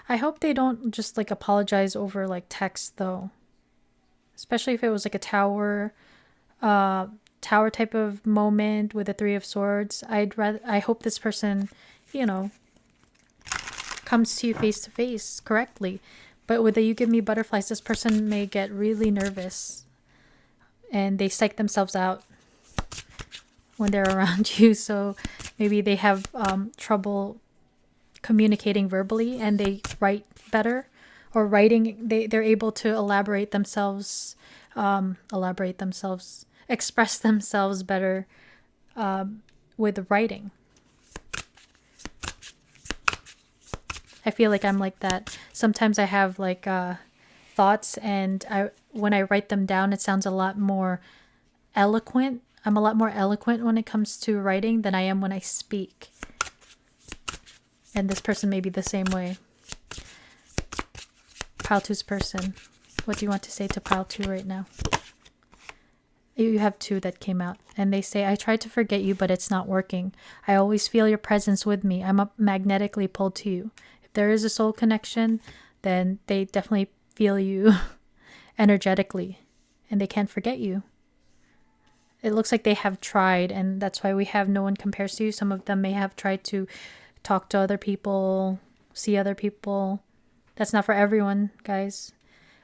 I hope they don't just like apologize over like text though, especially if it was like a tower type of moment with the 3 of Swords. I hope this person, comes to you face to face correctly. But with the you give me butterflies, this person may get really nervous and they psych themselves out when they're around you. So maybe they have trouble communicating verbally and they write better, or writing, they're able to express themselves better with writing. I feel like I'm like that. Sometimes I have like thoughts, and when I write them down, it sounds a lot more eloquent. I'm a lot more eloquent when it comes to writing than I am when I speak. And this person may be the same way. Pile 2's person. What do you want to say to pile 2 right now? You have 2 that came out, and they say, I tried to forget you, but it's not working. I always feel your presence with me. I'm magnetically pulled to you. If there is a soul connection, then they definitely feel you energetically, and they can't forget you. It looks like they have tried, and that's why we have no one compares to you. Some of them may have tried to talk to other people, see other people. That's not for everyone, guys.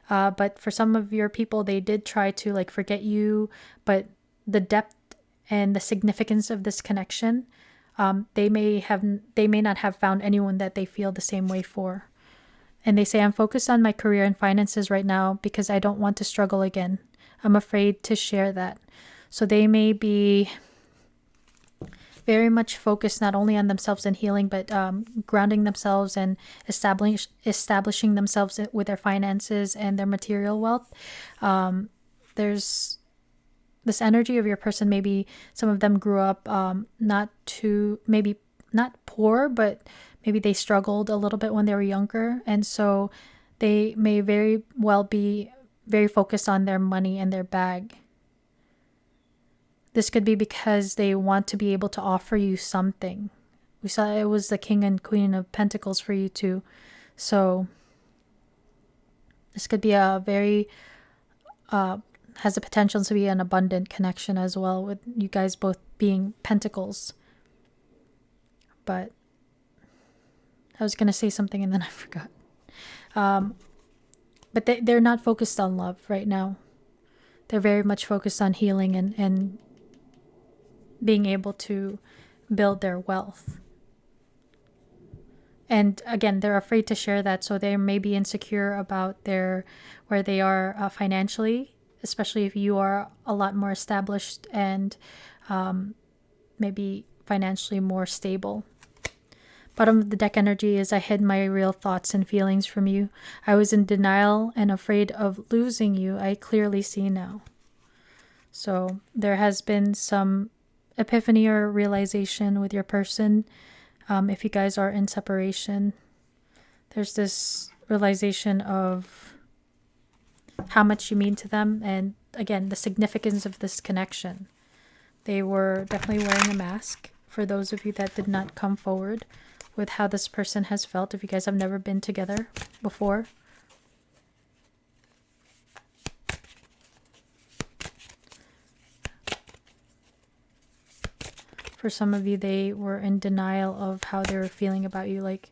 But for some of your people, they did try to like forget you, but the depth and the significance of this connection, they may not have found anyone that they feel the same way for. And they say, I'm focused on my career and finances right now because I don't want to struggle again. I'm afraid to share that. So they may be very much focused not only on themselves and healing, but grounding themselves and establishing themselves with their finances and their material wealth. There's this energy of your person. Maybe some of them grew up maybe not poor, but maybe they struggled a little bit when they were younger. And so they may very well be very focused on their money and their bag. This could be because they want to be able to offer you something. We saw it was the King and Queen of Pentacles for you too. So this could be a very, has the potential to be an abundant connection as well, with you guys both being Pentacles. But I was going to say something and then I forgot. But they're not focused on love right now. They're very much focused on healing and being able to build their wealth. And again, they're afraid to share that, so they may be insecure about where they are financially, especially if you are a lot more established and maybe financially more stable. Bottom of the deck energy is, I hid my real thoughts and feelings from you. I was in denial and afraid of losing you. I clearly see now. So there has been some epiphany or realization with your person. If you guys are in separation, there's this realization of how much you mean to them, and again, the significance of this connection. They were definitely wearing a mask for those of you that did not come forward with how this person has felt, if you guys have never been together before. For some of you, they were in denial of how they were feeling about you, like,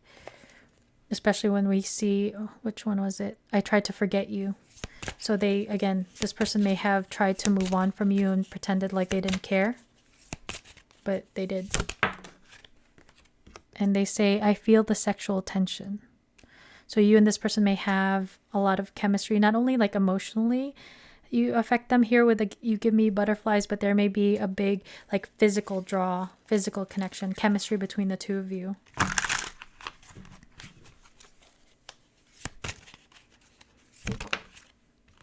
especially when we see, oh, which one was it? I tried to forget you. So they, again, this person may have tried to move on from you and pretended like they didn't care, but they did. And they say, I feel the sexual tension. So you and this person may have a lot of chemistry, not only like emotionally, you affect them here with you give me butterflies, but there may be a big like physical draw, physical connection, chemistry between the two of you.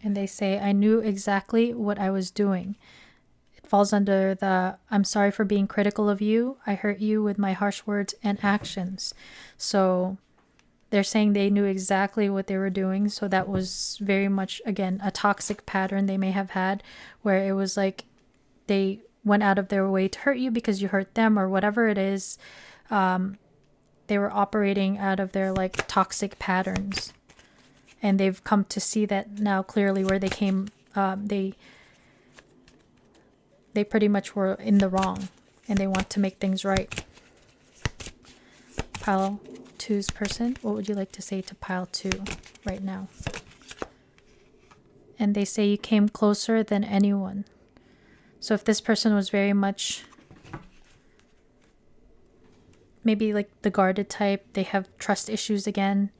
And they say, I knew exactly what I was doing. It falls under the, I'm sorry for being critical of you. I hurt you with my harsh words and actions. So they're saying they knew exactly what they were doing. So that was very much, again, a toxic pattern they may have had, where it was like they went out of their way to hurt you because you hurt them or whatever it is. They were operating out of their like toxic patterns. And they've come to see that now clearly, where they came, they pretty much were in the wrong, and they want to make things right. Pile 2's person, what would you like to say to pile 2 right now? And they say you came closer than anyone. So if this person was very much maybe like the guarded type, they have trust issues again.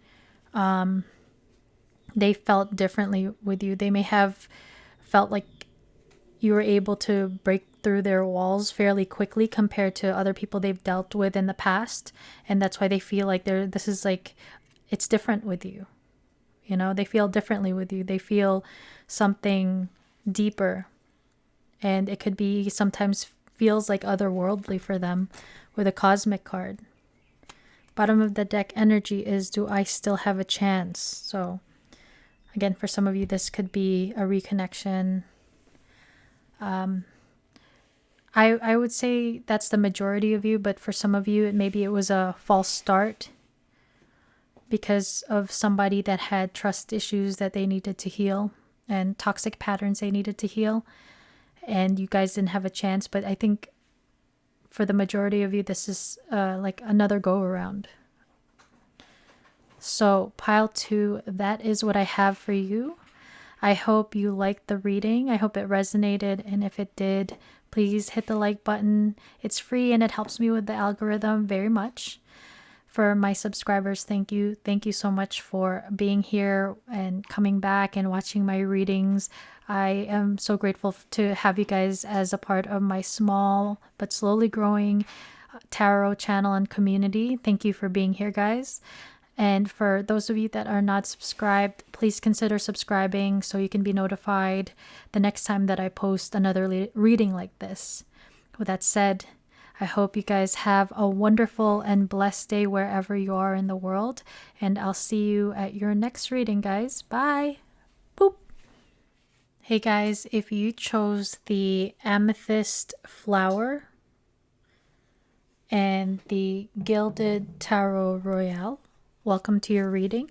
They felt differently with you. They may have felt like you were able to break through their walls fairly quickly compared to other people they've dealt with in the past. And that's why they feel like this is like, it's different with you. You know, they feel differently with you. They feel something deeper. And it could be sometimes feels like otherworldly for them with a cosmic card. Bottom of the deck energy is, do I still have a chance? So again, for some of you, this could be a reconnection. I would say that's the majority of you, but for some of you, maybe it was a false start because of somebody that had trust issues that they needed to heal and toxic patterns they needed to heal, and you guys didn't have a chance. But I think for the majority of you, this is like another go around. So pile 2, that is what I have for you. I hope you liked the reading. I hope it resonated. And if it did, please hit the like button. It's free and it helps me with the algorithm very much. For my subscribers, thank you. Thank you so much for being here and coming back and watching my readings. I am so grateful to have you guys as a part of my small but slowly growing tarot channel and community. Thank you for being here, guys. And for those of you that are not subscribed, please consider subscribing so you can be notified the next time that I post another reading like this. With that said, I hope you guys have a wonderful and blessed day wherever you are in the world. And I'll see you at your next reading, guys. Bye. Boop. Hey guys, if you chose the amethyst flower and the gilded tarot royale, welcome to your reading.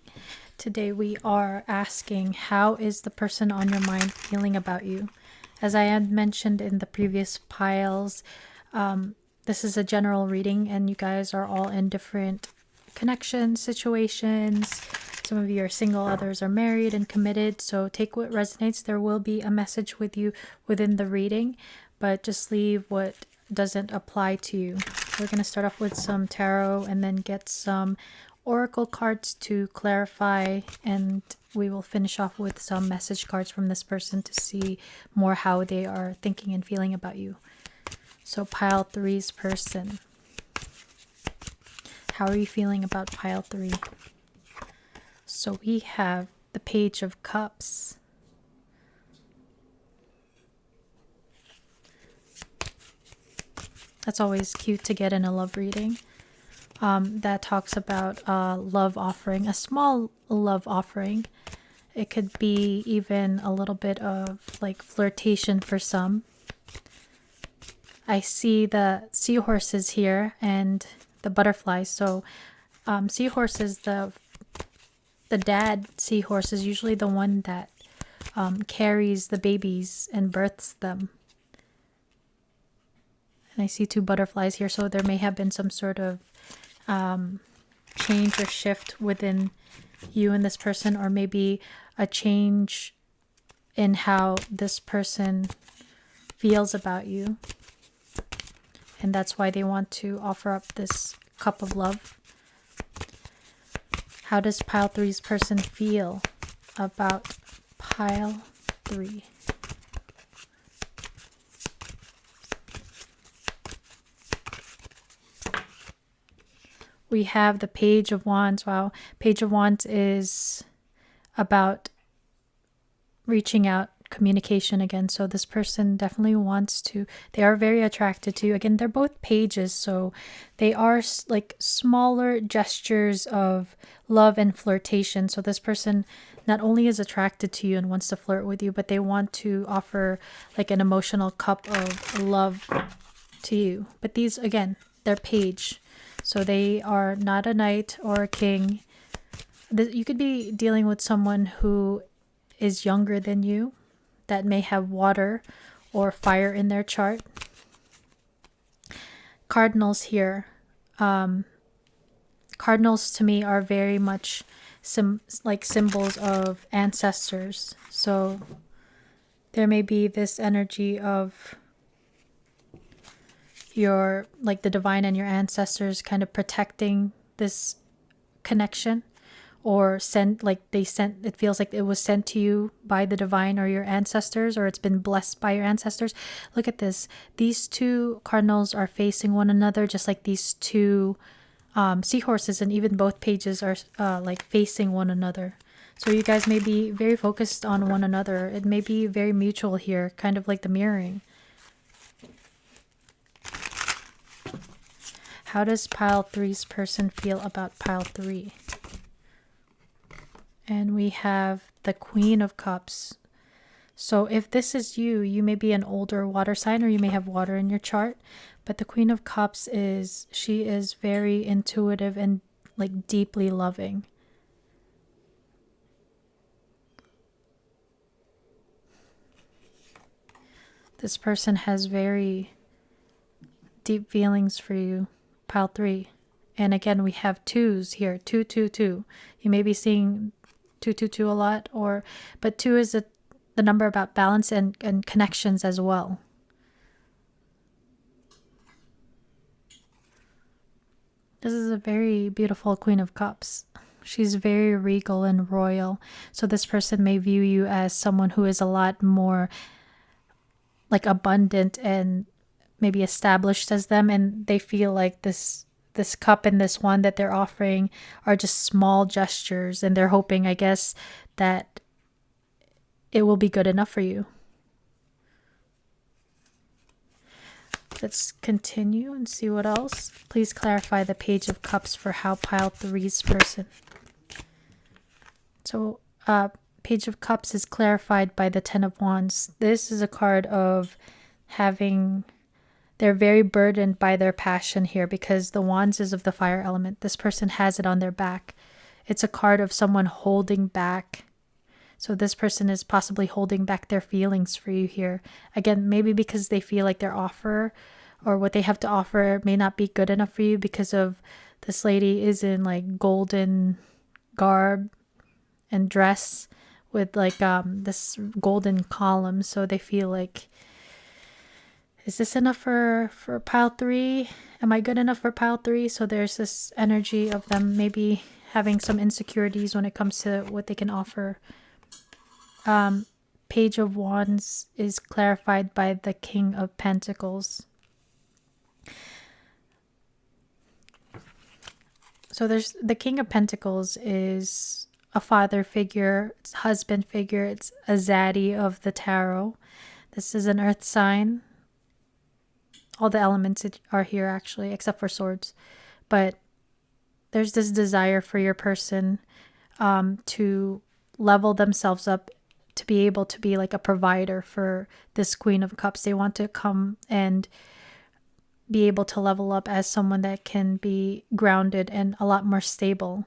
Today we are asking, how is the person on your mind feeling about you? As I had mentioned in the previous piles, this is a general reading and you guys are all in different connection situations. Some of you are single, others are married and committed. So take what resonates. There will be a message with you within the reading, but just leave what doesn't apply to you. We're going to start off with some tarot and then get some oracle cards to clarify, and we will finish off with some message cards from this person to see more how they are thinking and feeling about you. So pile 3's person, how are you feeling about pile 3? So we have the Page of Cups, that's always cute to get in a love reading. that talks about a love offering, a small love offering. It could be even a little bit of like flirtation for some. I see the seahorses here and the butterflies. So seahorses, the dad seahorse is usually the one that carries the babies and births them. And I see 2 butterflies here, so there may have been some sort of change or shift within you and this person, or maybe a change in how this person feels about you. And that's why they want to offer up this cup of love. How does pile 3's person feel about pile 3? We have the Page of Wands. Wow. Page of Wands is about reaching out, communication again. So this person definitely wants to, they are very attracted to you. Again, they're both pages, so they are like smaller gestures of love and flirtation. So this person not only is attracted to you and wants to flirt with you, but they want to offer like an emotional cup of love to you. But these, again, they're page. So they are not a knight or a king. You could be dealing with someone who is younger than you that may have water or fire in their chart. Cardinals here. Cardinals to me are very much like symbols of ancestors. So there may be this energy of your, like the divine and your ancestors kind of protecting this connection, or sent, like they sent, it feels like it was sent to you by the divine or your ancestors, or it's been blessed by your ancestors. Look at this. These 2 cardinals are facing one another, just like these 2 seahorses, and even both pages are like facing one another. So you guys may be very focused on one another. It may be very mutual here, kind of like the mirroring. How does pile 3's person feel about pile 3? And we have the Queen of Cups. So if this is you, you may be an older water sign, or you may have water in your chart. But the Queen of Cups she is very intuitive and like deeply loving. This person has very deep feelings for you, pile 3. And again, we have 2s here, 2, 2, 2. You may be seeing 2, 2, 2 a lot, but 2 is the number about balance and connections as well. This is a very beautiful Queen of Cups. She's very regal and royal. So this person may view you as someone who is a lot more like abundant and maybe established as them, and they feel like this cup and this wand that they're offering are just small gestures, and they're hoping, I guess, that it will be good enough for you. Let's continue and see what else. Please clarify the Page of Cups for how pile 3's person. So Page of Cups is clarified by the 10 of Wands. This is a card of having, they're very burdened by their passion here, because the Wands is of the fire element. This person has it on their back. It's a card of someone holding back. So this person is possibly holding back their feelings for you here. Again, maybe because they feel like their offer or what they have to offer may not be good enough for you, because of this lady is in like golden garb and dress with like this golden column. So they feel like, is this enough for pile 3? Am I good enough for pile 3? So there's this energy of them maybe having some insecurities when it comes to what they can offer. Page of Wands is clarified by the King of Pentacles. So there's the King of Pentacles is a father figure, it's a husband figure, it's a zaddy of the tarot. This is an earth sign. All the elements are here actually, except for swords. But there's this desire for your person to level themselves up to be able to be like a provider for this Queen of Cups. They want to come and be able to level up as someone that can be grounded and a lot more stable.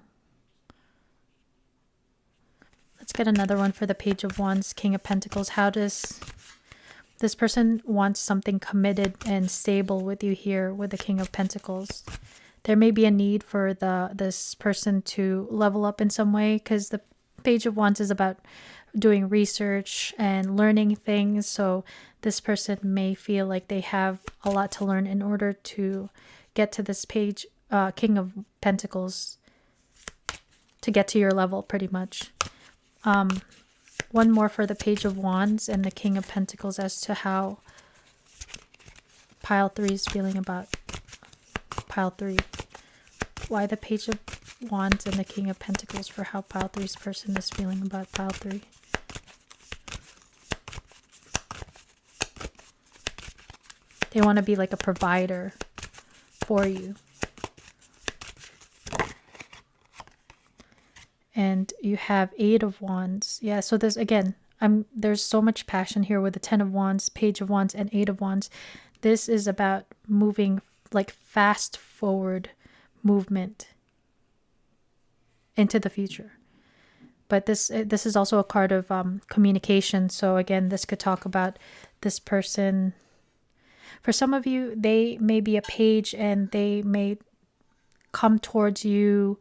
Let's get another one for the Page of Wands, King of Pentacles. How does this person wants something committed and stable with you here with the King of Pentacles? There may be a need for this person to level up in some way, because the Page of Wands is about doing research and learning things. So this person may feel like they have a lot to learn in order to get to this King of Pentacles, to get to your level pretty much. One more for the Page of Wands and the King of Pentacles as to how pile 3 is feeling about pile 3. Why the Page of Wands and the King of Pentacles for how pile 3's person is feeling about pile 3. They want to be like a provider for you. And you have 8 of Wands. Yeah, so there's, again, there's so much passion here with the 10 of Wands, Page of Wands, and 8 of Wands. This is about moving, like fast forward movement into the future. But this is also a card of communication. So again, this could talk about this person. For some of you, they may be a page and they may come towards you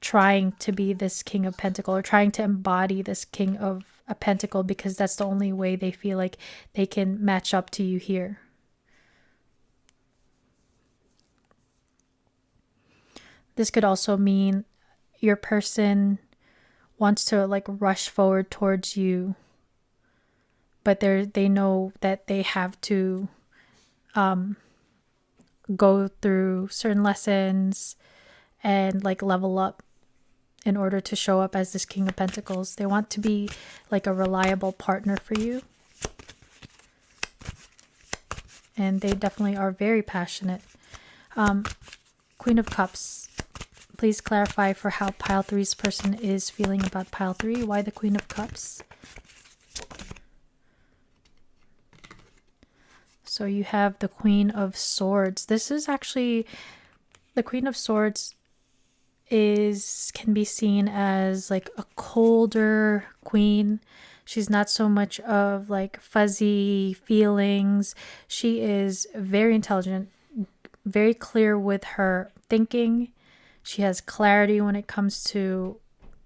trying to be this King of Pentacle, or trying to embody this King of a Pentacle, because that's the only way they feel like they can match up to you here. This could also mean your person wants to like rush forward towards you, but they know that they have to go through certain lessons and like level up in order to show up as this King of Pentacles. They want to be like a reliable partner for you. And they definitely are very passionate. Queen of Cups. Please clarify for how pile 3's person is feeling about pile 3. Why the Queen of Cups? So you have the Queen of Swords. This is actually, the Queen of Swords can be seen as like a colder queen. She's not so much of like fuzzy feelings. She is very intelligent, very clear with her thinking. She has clarity when it comes to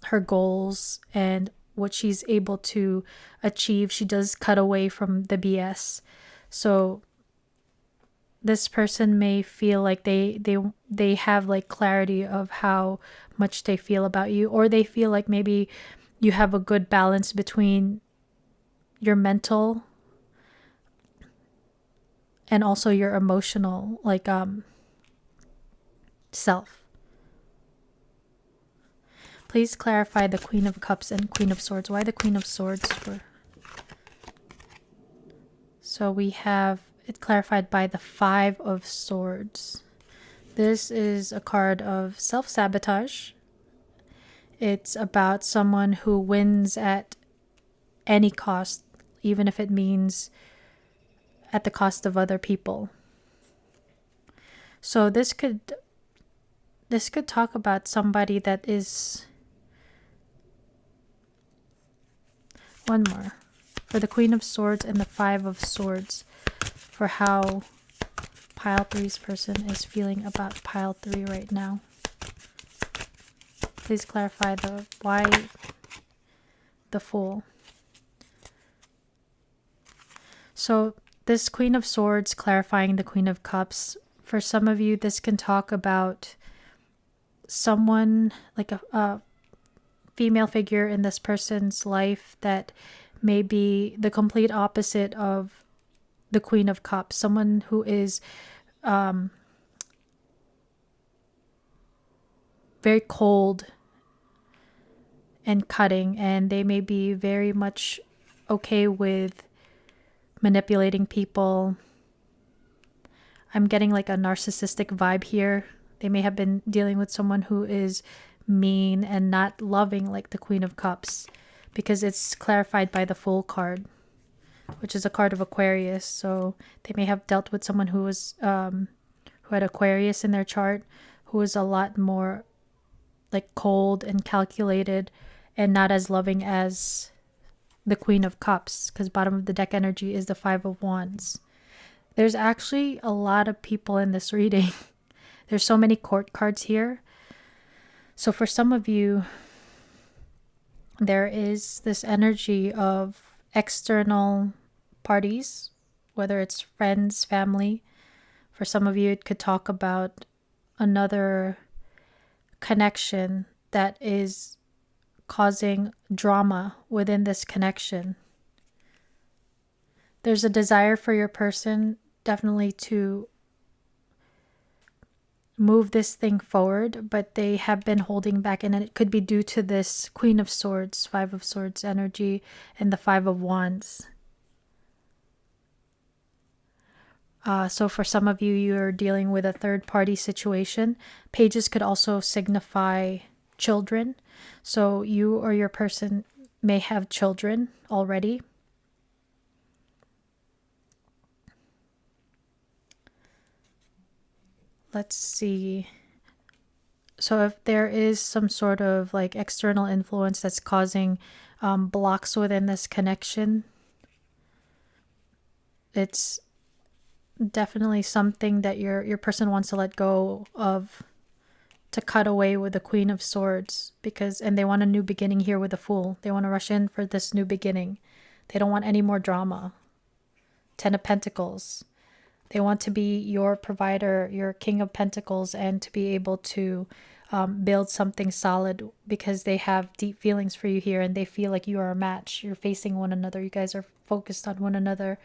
her goals and what she's able to achieve. She does cut away from the BS. So this person may feel like they have like clarity of how much they feel about you, or they feel like maybe you have a good balance between your mental and also your emotional like self. Please clarify the Queen of Cups and Queen of Swords. Why the Queen of Swords for? So we have it clarified by the 5 of Swords. This is a card of self-sabotage. It's about someone who wins at any cost, even if it means at the cost of other people. So this could talk about somebody that is... One more. For the Queen of Swords and the 5 of Swords, for how pile 3's person is feeling about pile 3 right now. Please clarify why the Fool. So this Queen of Swords clarifying the Queen of Cups, for some of you this can talk about someone like a female figure in this person's life that may be the complete opposite of the Queen of Cups. Someone who is very cold and cutting, and they may be very much okay with manipulating people. I'm getting like a narcissistic vibe here. They may have been dealing with someone who is mean and not loving, like the Queen of Cups, because it's clarified by the Fool card, which is a card of Aquarius. So they may have dealt with someone who was who had Aquarius in their chart, who was a lot more like cold and calculated and not as loving as the Queen of Cups, because bottom of the deck energy is the Five of Wands. There's actually a lot of people in this reading. There's so many court cards here. So for some of you, there is this energy of external parties, whether it's friends, family. For some of you, it could talk about another connection that is causing drama within this connection. There's a desire for your person definitely to move this thing forward, but they have been holding back, and it could be due to this Queen of Swords, Five of Swords energy, and the Five of Wands. So for some of you, you're dealing with a third party situation. Pages could also signify children. So you or your person may have children already. Let's see. So if there is some sort of like external influence that's causing blocks within this connection, it's definitely something that your person wants to let go of, to cut away with the Queen of Swords, and they want a new beginning here with the Fool. They want to rush in for this new beginning. They don't want any more drama. Ten of Pentacles. They want to be your provider, your King of Pentacles, and to be able to build something solid, because they have deep feelings for you here and they feel like you are a match. You're facing one another. You guys are focused on one another.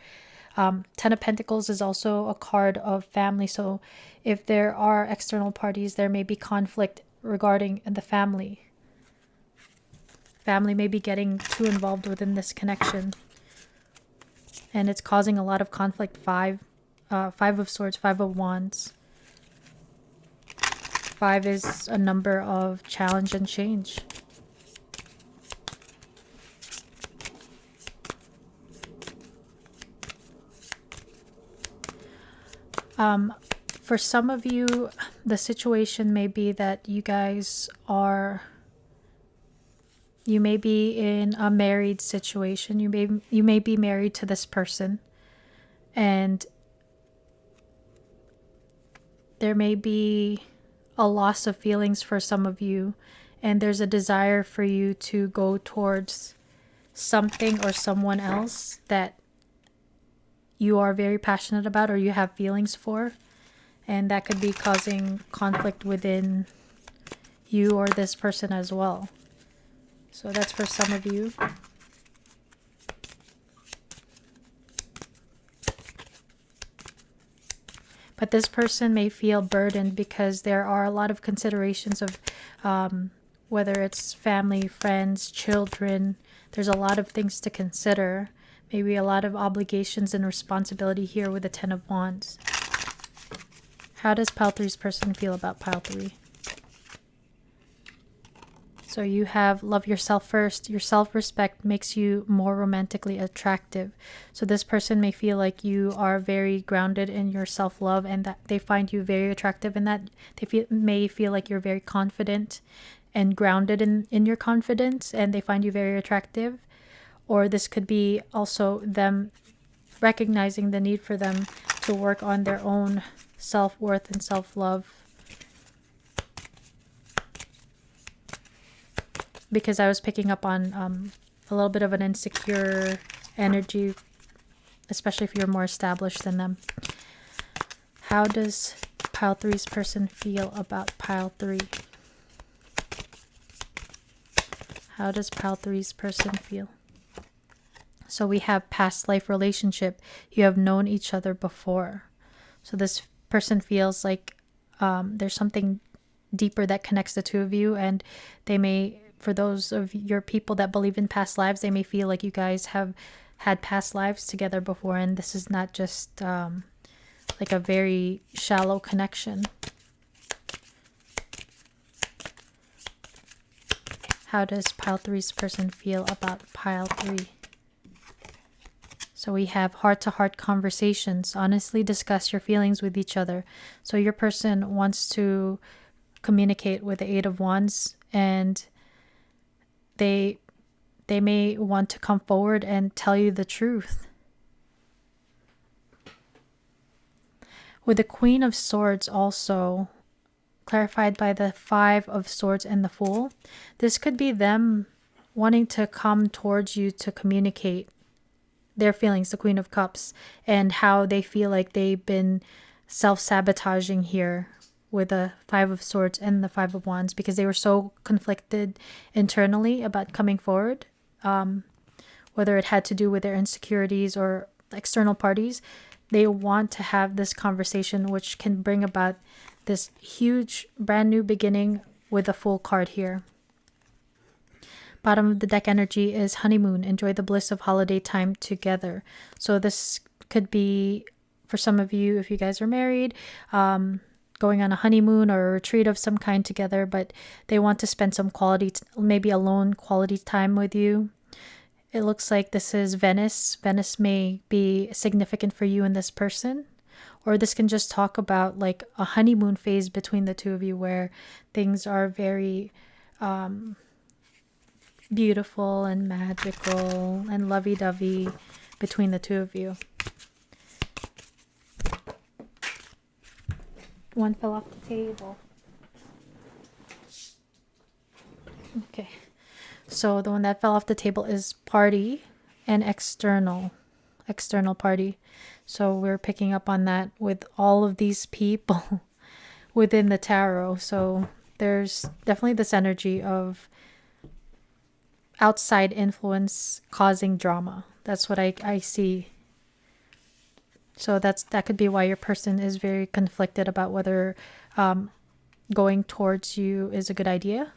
Ten of Pentacles is also a card of family. So if there are external parties, there may be conflict regarding the family. Family may be getting too involved within this connection, and it's causing a lot of conflict. Five of Swords, Five of Wands. Five is a number of challenge and change. For some of you, the situation may be that you may be in a married situation. You may be married to this person, and there may be a loss of feelings for some of you, and there's a desire for you to go towards something or someone else that you are very passionate about or you have feelings for, and that could be causing conflict within you or this person as well. So that's for some of you. But this person may feel burdened because there are a lot of considerations of whether it's family, friends, children. There's a lot of things to consider. Maybe a lot of obligations and responsibility here with the Ten of Wands. How does pile 3's person feel about pile 3? So you have love yourself first. Your self-respect makes you more romantically attractive. So this person may feel like you are very grounded in your self-love, and that they find you very attractive, and that they may feel like you're very confident and grounded in your confidence, and they find you very attractive. Or this could be also them recognizing the need for them to work on their own self-worth and self-love. Because I was picking up on a little bit of an insecure energy, especially if you're more established than them. How does pile 3's person feel about pile 3? How does pile 3's person feel? So we have past life relationship. You have known each other before. So this person feels like there's something deeper that connects the two of you, and they may, for those of your people that believe in past lives, they may feel like you guys have had past lives together before, and this is not just like a very shallow connection. How does pile three's person feel about pile three? So we have heart-to-heart conversations. Honestly discuss your feelings with each other. So your person wants to communicate with the Eight of Wands, and they may want to come forward and tell you the truth. With the Queen of Swords also clarified by the Five of Swords and the Fool, this could be them wanting to come towards you to communicate their feelings, the Queen of Cups, and how they feel like they've been self-sabotaging here with the Five of Swords and the Five of Wands, because they were so conflicted internally about coming forward, whether it had to do with their insecurities or external parties. They want to have this conversation, which can bring about this huge brand new beginning with a Fool card here. Bottom of the deck energy is honeymoon. Enjoy the bliss of holiday time together. So this could be, for some of you, if you guys are married, going on a honeymoon or a retreat of some kind together, but they want to spend some quality, maybe alone quality time with you. It looks like this is Venice. Venice may be significant for you and this person. Or this can just talk about like a honeymoon phase between the two of you where things are very beautiful and magical and lovey-dovey between the two of you. One fell off the table. Okay. So the one that fell off the table is party and external party. So we're picking up on that with all of these people within the tarot. So there's definitely this energy of outside influence causing drama. That's what I see. So that could be why your person is very conflicted about whether going towards you is a good idea.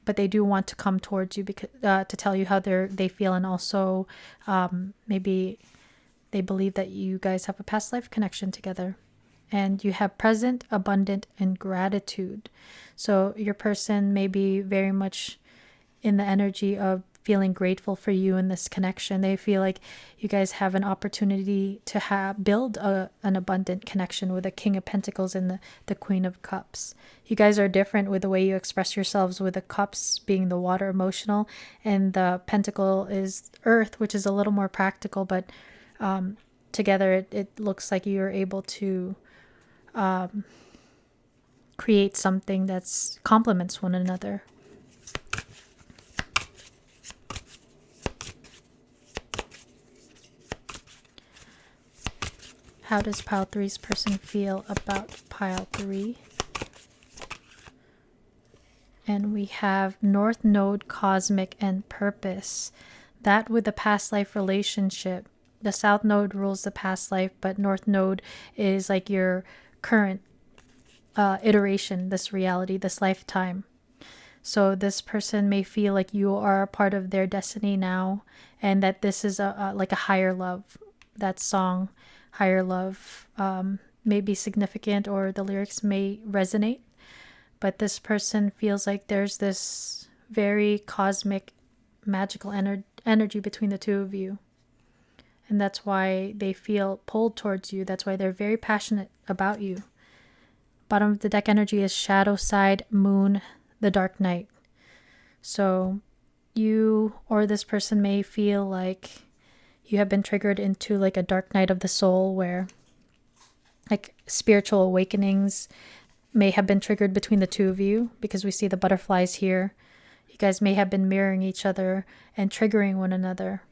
But they do want to come towards you because to tell you how they feel, and also maybe they believe that you guys have a past life connection together. And you have present, abundant, and gratitude. So your person may be very much in the energy of feeling grateful for you in this connection. They feel like you guys have an opportunity to build an abundant connection with the King of Pentacles and the Queen of Cups. You guys are different with the way you express yourselves, with the cups being the water, emotional, and the pentacle is earth, which is a little more practical, but together it looks like you're able to create something that's complements one another. How does pile three's person feel about pile three? And we have North Node, Cosmic, and Purpose. That with the past life relationship. The South Node rules the past life, but North Node is like your current iteration, this reality, this lifetime. So this person may feel like you are a part of their destiny now, and that this is like a higher love. That song, Higher Love, may be significant, or the lyrics may resonate. But this person feels like there's this very cosmic, magical energy between the two of you. And that's why they feel pulled towards you. That's why they're very passionate about you. Bottom of the deck energy is Shadow Side, Moon, the Dark Night. So you or this person may feel like you have been triggered into like a dark night of the soul, where like spiritual awakenings may have been triggered between the two of you, because we see the butterflies here. You guys may have been mirroring each other and triggering one another,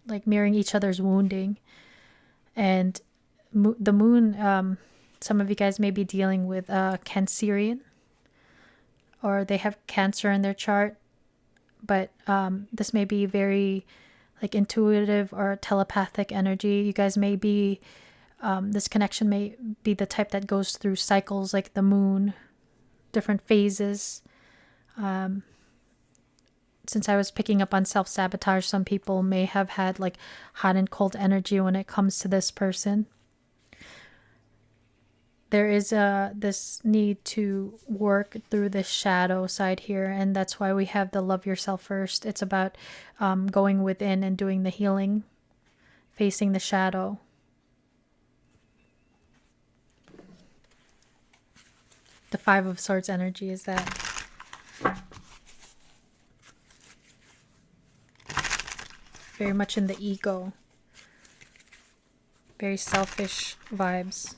like mirroring each other's wounding. And the moon, some of you guys may be dealing with Cancerian, or they have Cancer in their chart. But this may be very like intuitive or telepathic energy. You guys may be, this connection may be the type that goes through cycles, like the moon, different phases. Since I was picking up on self-sabotage, some people may have had like hot and cold energy when it comes to this person. there is this need to work through the shadow side here, and that's why we have the love yourself first. It's about going within and doing the healing, facing the shadow. The Five of Swords energy is that. Very much in the ego. Very selfish vibes.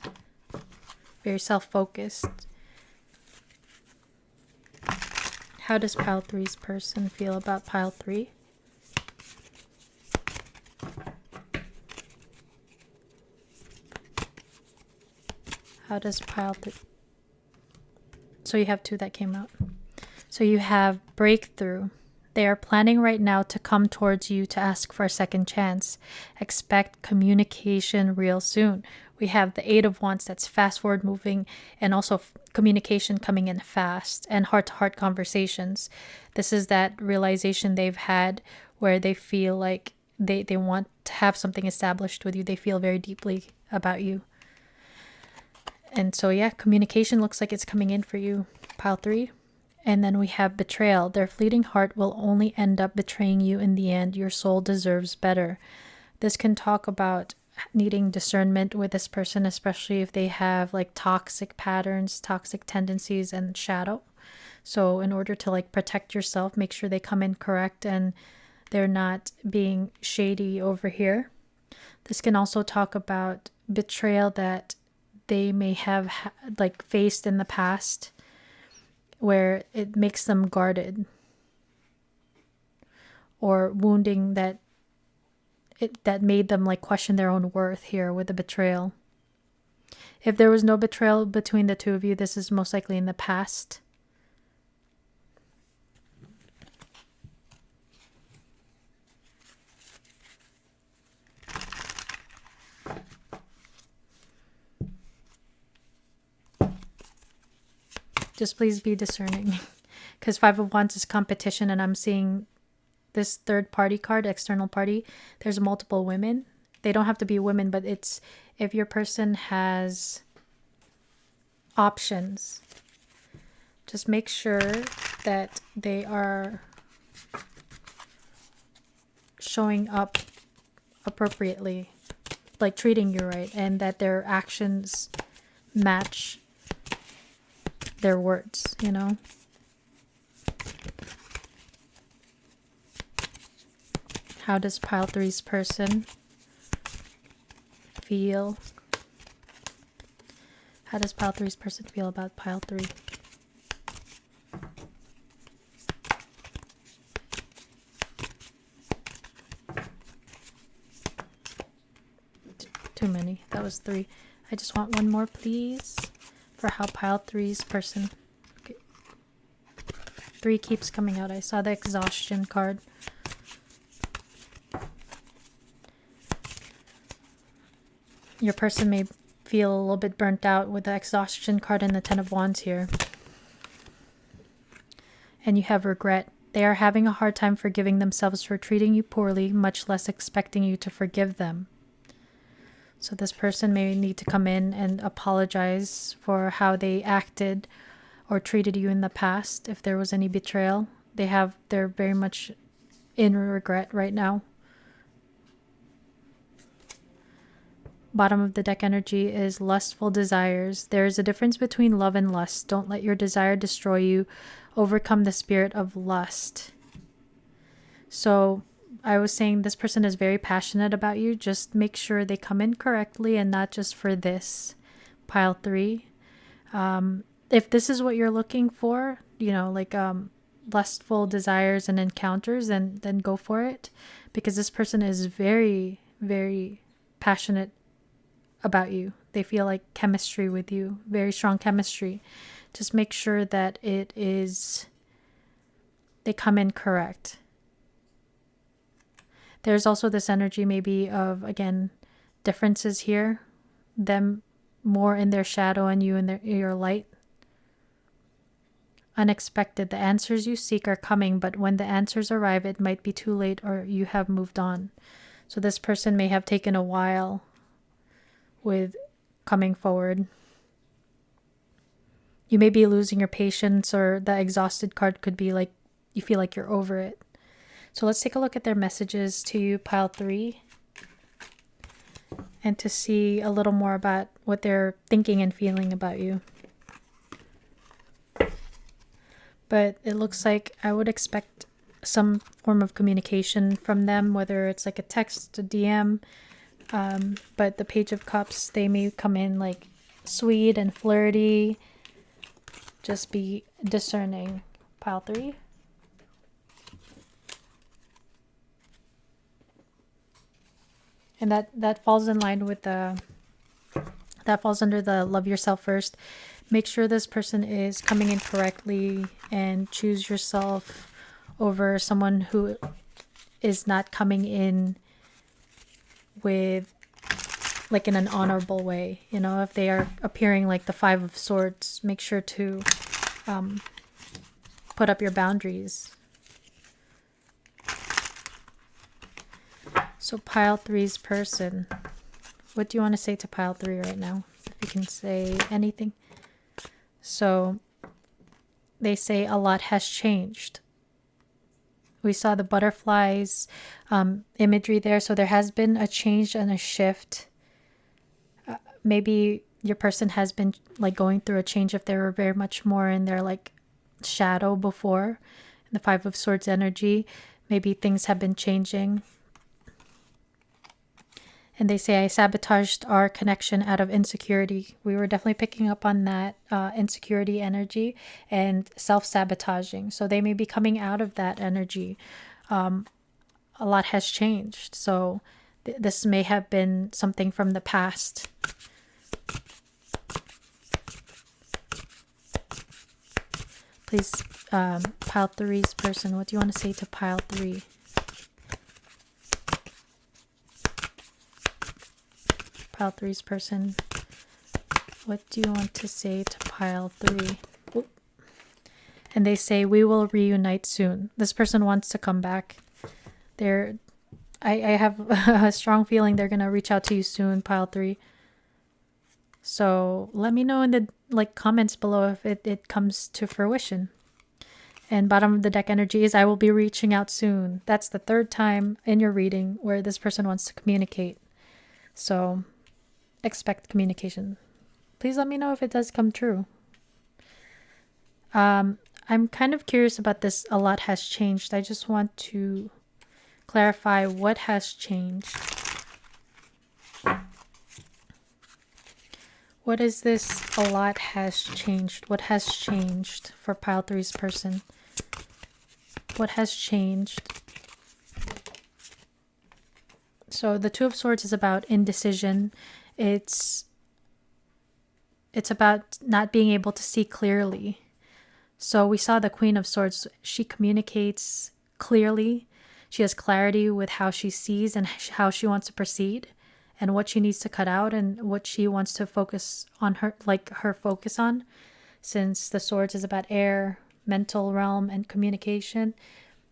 Very self-focused. How does pile three's person feel about pile three? How does pile three... So you have two that came out. So you have breakthrough. They are planning right now to come towards you to ask for a second chance. Expect communication real soon. We have the Eight of Wands, that's fast forward moving, and also communication coming in fast, and heart-to-heart conversations. This is that realization they've had where they feel like they want to have something established with you. They feel very deeply about you. And so yeah, communication looks like it's coming in for you, pile three. And then we have betrayal. Their fleeting heart will only end up betraying you in the end. Your soul deserves better. This can talk about needing discernment with this person, especially if they have like toxic patterns, toxic tendencies, and shadow. So in order to like protect yourself, make sure they come in correct and they're not being shady over here. This can also talk about betrayal that they may have like faced in the past, where it makes them guarded, or wounding that made them like question their own worth here with the betrayal. If there was no betrayal between the two of you, this is most likely in the past. Just please be discerning, because Five of Wands is competition, and I'm seeing this third party card, external party. There's multiple women. They don't have to be women, but it's if your person has options, just make sure that they are showing up appropriately, like treating you right, and that their actions match their words, you know? How does pile three's person feel? How does pile three's person feel about pile three? Too many. That was three. I just want one more, please. For how pile three's person. Okay. Three keeps coming out. I saw the exhaustion card. Your person may feel a little bit burnt out with the exhaustion card and the Ten of Wands here. And you have regret. They are having a hard time forgiving themselves for treating you poorly, much less expecting you to forgive them. So this person may need to come in and apologize for how they acted or treated you in the past. If there was any betrayal, they're very much in regret right now. Bottom of the deck energy is lustful desires. There is a difference between love and lust. Don't let your desire destroy you. Overcome the spirit of lust. So I was saying this person is very passionate about you. Just make sure they come in correctly and not just for this. Pile three. If this is what you're looking for, you know, like lustful desires and encounters, then go for it. Because this person is very, very passionate about you. They feel like chemistry with you. Very strong chemistry. Just make sure that they come in correct. There's also this energy maybe of, again, differences here. Them more in their shadow and you in your light. Unexpected. The answers you seek are coming, but when the answers arrive, it might be too late or you have moved on. So this person may have taken a while with coming forward. You may be losing your patience, or the exhausted card could be like you feel like you're over it. So let's take a look at their messages to you, pile 3, and to see a little more about what they're thinking and feeling about you. But it looks like I would expect some form of communication from them, whether it's like a text, a DM. But the Page of Cups, they may come in like sweet and flirty. Just be discerning, pile 3. And that falls in line with that falls under the love yourself first. Make sure this person is coming in correctly, and choose yourself over someone who is not coming in with like in an honorable way. You know, if they are appearing like the 5 of Swords, make sure to put up your boundaries. So pile 3's person, what do you want to say to pile 3 right now? If you can say anything. So they say a lot has changed. We saw the butterflies imagery there. So there has been a change and a shift. Maybe your person has been like going through a change if they were very much more in their like shadow before. In the 5 of Swords energy, maybe things have been changing. And they say, I sabotaged our connection out of insecurity. We were definitely picking up on that insecurity energy and self-sabotaging. So they may be coming out of that energy. A lot has changed. So this may have been something from the past. Please, pile 3's person, what do you want to say to pile 3? Pile 3's person, what do you want to say to pile 3? Oop. And they say, we will reunite soon. This person wants to come back. I have a strong feeling they're going to reach out to you soon, pile 3. So let me know in the comments below if it comes to fruition. And bottom of the deck energy is, I will be reaching out soon. That's the 3rd time in your reading where this person wants to communicate. So expect communication. Please let me know if it does come true. I'm kind of curious about this. A lot has changed. I just want to clarify what has changed. What is this? A lot has changed. What has changed for pile 3's person? What has changed? So the 2 of Swords is about indecision. It's about not being able to see clearly. So we saw the Queen of Swords. She communicates clearly. She has clarity with how she sees and how she wants to proceed, and what she needs to cut out and what she wants to focus on her focus on. Since the Swords is about air, mental realm, and communication.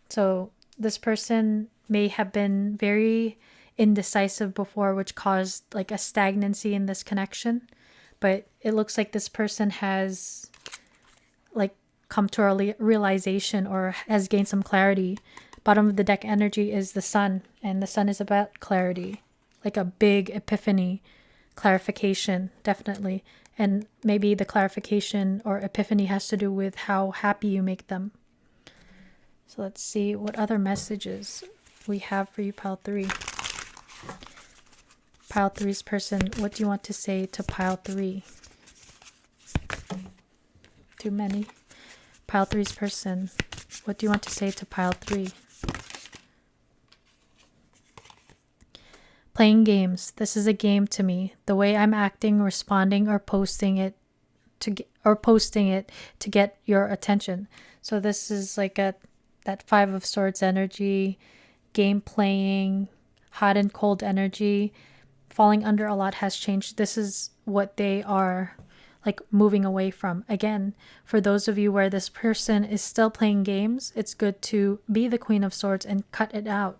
So this person may have been very indecisive before, which caused like a stagnancy in this connection. But it looks like this person has like come to a realization or has gained some clarity. Bottom of the deck energy is the Sun, and the Sun is about clarity, like a big epiphany, clarification, definitely. And maybe the clarification or epiphany has to do with how happy you make them. So let's see what other messages we have for you, pile 3. Pile 3's person, what do you want to say to pile 3? Too many. Pile 3's person, what do you want to say to pile 3? Playing games. This is a game to me. The way I'm acting, responding, or posting it to get your attention. So this is like that 5 of Swords energy, game playing, hot and cold energy, falling under a lot has changed. This is what they are like moving away from. Again, for those of you where this person is still playing games, it's good to be the Queen of Swords and cut it out.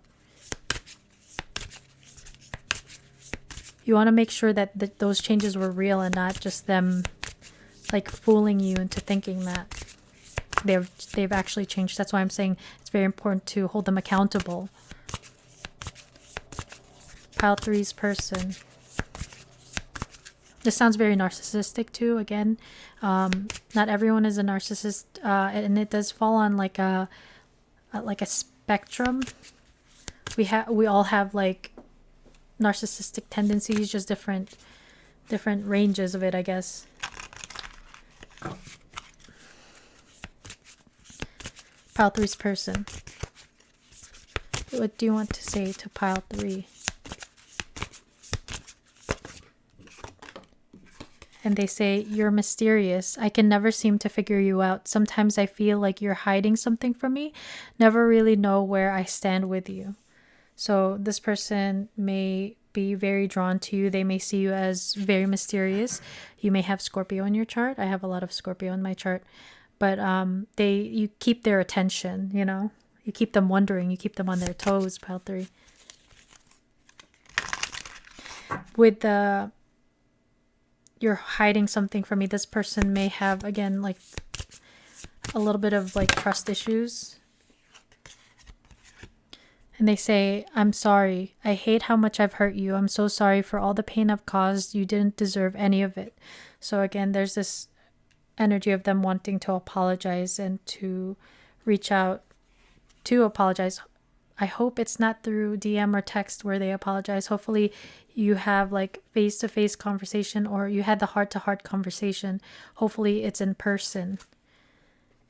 You want to make sure that those changes were real and not just them like fooling you into thinking that they've actually changed. That's why I'm saying it's very important to hold them accountable. Pile three's person. This sounds very narcissistic too. Again, not everyone is a narcissist, and it does fall on like a spectrum. We all have like narcissistic tendencies, just different ranges of it, I guess. Pile three's person. What do you want to say to pile three? And they say, you're mysterious. I can never seem to figure you out. Sometimes I feel like you're hiding something from me. Never really know where I stand with you. So this person may be very drawn to you. They may see you as very mysterious. You may have Scorpio in your chart. I have a lot of Scorpio in my chart. But you keep their attention, you know. You keep them wondering. You keep them on their toes, pile three. With the you're hiding something from me, this person may have, again, like a little bit of like trust issues. And they say, I'm sorry. I hate how much I've hurt you. I'm so sorry for all the pain I've caused. You didn't deserve any of it. So again, there's this energy of them wanting to apologize and to reach out to apologize. I hope it's not through DM or text where they apologize. Hopefully you have like face-to-face conversation, or you had the heart-to-heart conversation. Hopefully it's in person.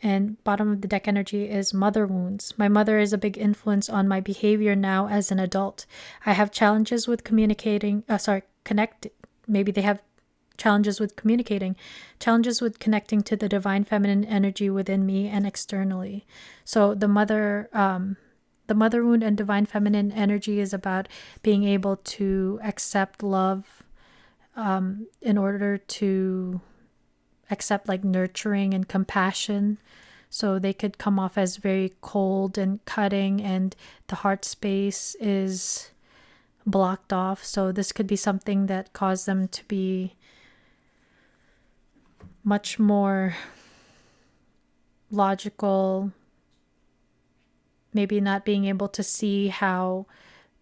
And bottom of the deck energy is mother wounds. My mother is a big influence on my behavior now as an adult. I have challenges with Maybe they have challenges with communicating, challenges with connecting to the divine feminine energy within me and externally. So the mother wound and divine feminine energy is about being able to accept love, in order to accept like nurturing and compassion. So they could come off as very cold and cutting, and the heart space is blocked off. So this could be something that caused them to be much more logical, maybe not being able to see how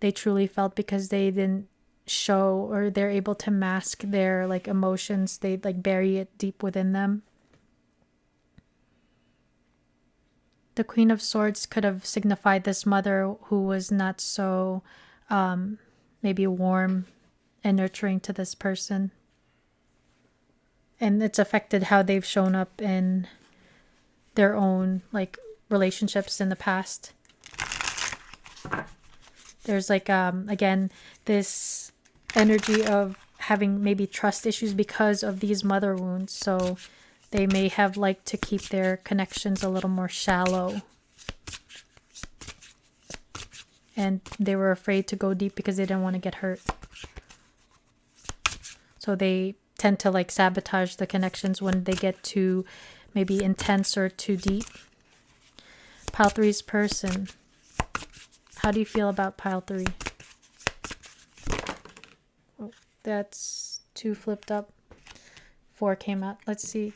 they truly felt because they didn't show, or they're able to mask their like emotions. They like bury it deep within them. The Queen of Swords could have signified this mother who was not so maybe warm and nurturing to this person. And it's affected how they've shown up in their own like relationships in the past. There's like again this energy of having maybe trust issues because of these mother wounds. So they may have liked to keep their connections a little more shallow. And they were afraid to go deep because they didn't want to get hurt. So they tend to like sabotage the connections when they get too maybe intense or too deep. Pile three's person. How do you feel about pile three? Oh, that's 2 flipped up. 4 came out. Let's see.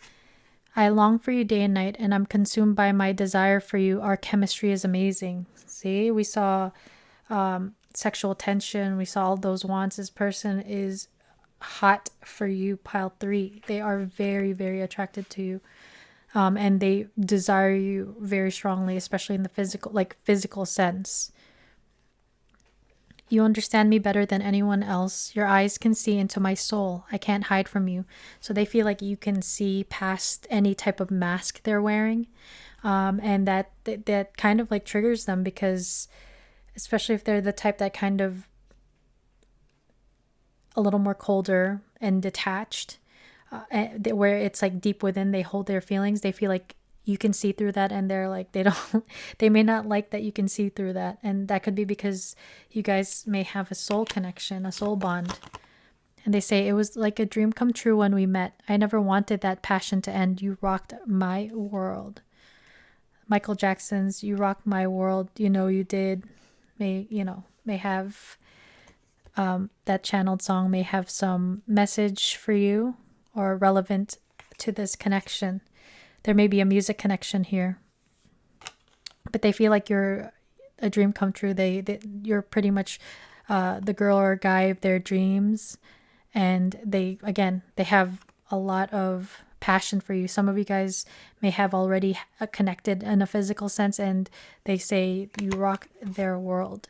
I long for you day and night, and I'm consumed by my desire for you. Our chemistry is amazing. See, we saw sexual tension. We saw all those wants. This person is hot for you, pile three. They are very, very attracted to you. And they desire you very strongly, especially in the physical sense. You understand me better than anyone else. Your eyes can see into my soul. I can't hide from you. So they feel like you can see past any type of mask they're wearing. And that kind of like triggers them, because especially if they're the type that kind of a little more colder and detached, where it's like deep within, they hold their feelings. They feel like you can see through that, and they're like, they may not like that you can see through that. And that could be because you guys may have a soul connection, a soul bond. And they say, it was like a dream come true when we met. I never wanted that passion to end. You rocked my world. Michael Jackson's You Rock My World, you know you did, may have that channeled song may have some message for you or relevant to this connection. There may be a music connection here, but they feel like you're a dream come true. You're pretty much the girl or guy of their dreams, and they have a lot of passion for you. Some of you guys may have already connected in a physical sense, and they say you rock their world.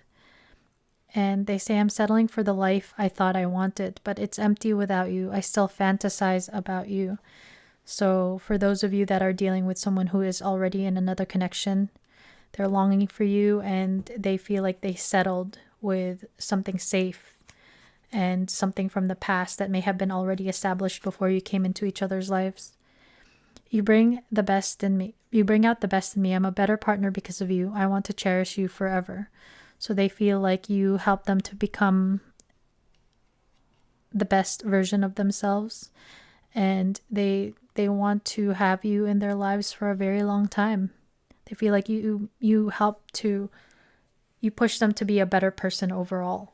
And they say, I'm settling for the life I thought I wanted, but it's empty without you. I still fantasize about you. So for those of you that are dealing with someone who is already in another connection, they're longing for you, and they feel like they settled with something safe and something from the past that may have been already established before you came into each other's lives. You bring the best in me. You bring out the best in me. I'm a better partner because of you. I want to cherish you forever. So they feel like you help them to become the best version of themselves, and they want to have you in their lives for a very long time. They feel like you push them to be a better person overall.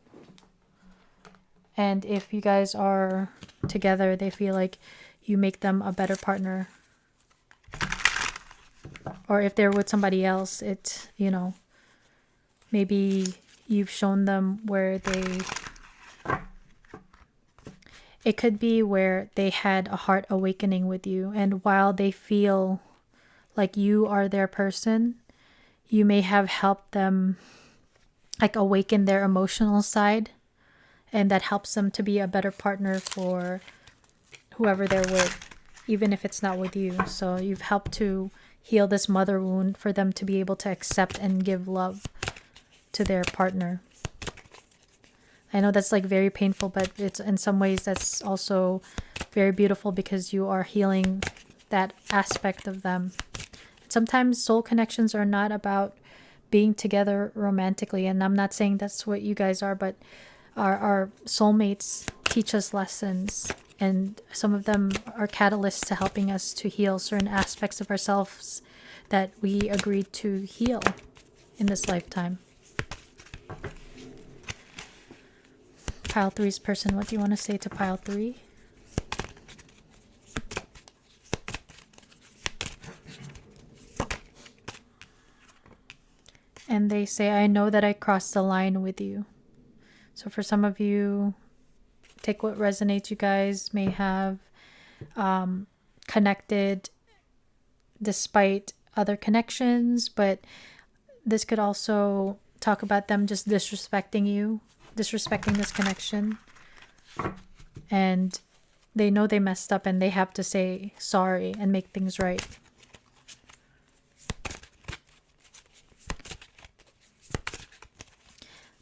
And if you guys are together, they feel like you make them a better partner. Or if they're with somebody else, it's, maybe you've shown them it could be where they had a heart awakening with you. And while they feel like you are their person, you may have helped them awaken their emotional side. And that helps them to be a better partner for whoever they're with, even if it's not with you. So you've helped to heal this mother wound for them to be able to accept and give love to their partner. I know that's very painful, but it's in some ways that's also very beautiful because you are healing that aspect of them. Sometimes soul connections are not about being together romantically, and I'm not saying that's what you guys are, but our soulmates teach us lessons, and some of them are catalysts to helping us to heal certain aspects of ourselves that we agreed to heal in this lifetime. Pile 3's person, what do you want to say to pile 3? And they say, I know that I crossed the line with you. So for some of you, take what resonates. You guys may have connected despite other connections, but this could also talk about them just disrespecting you, disrespecting this connection. And they know they messed up and they have to say sorry and make things right.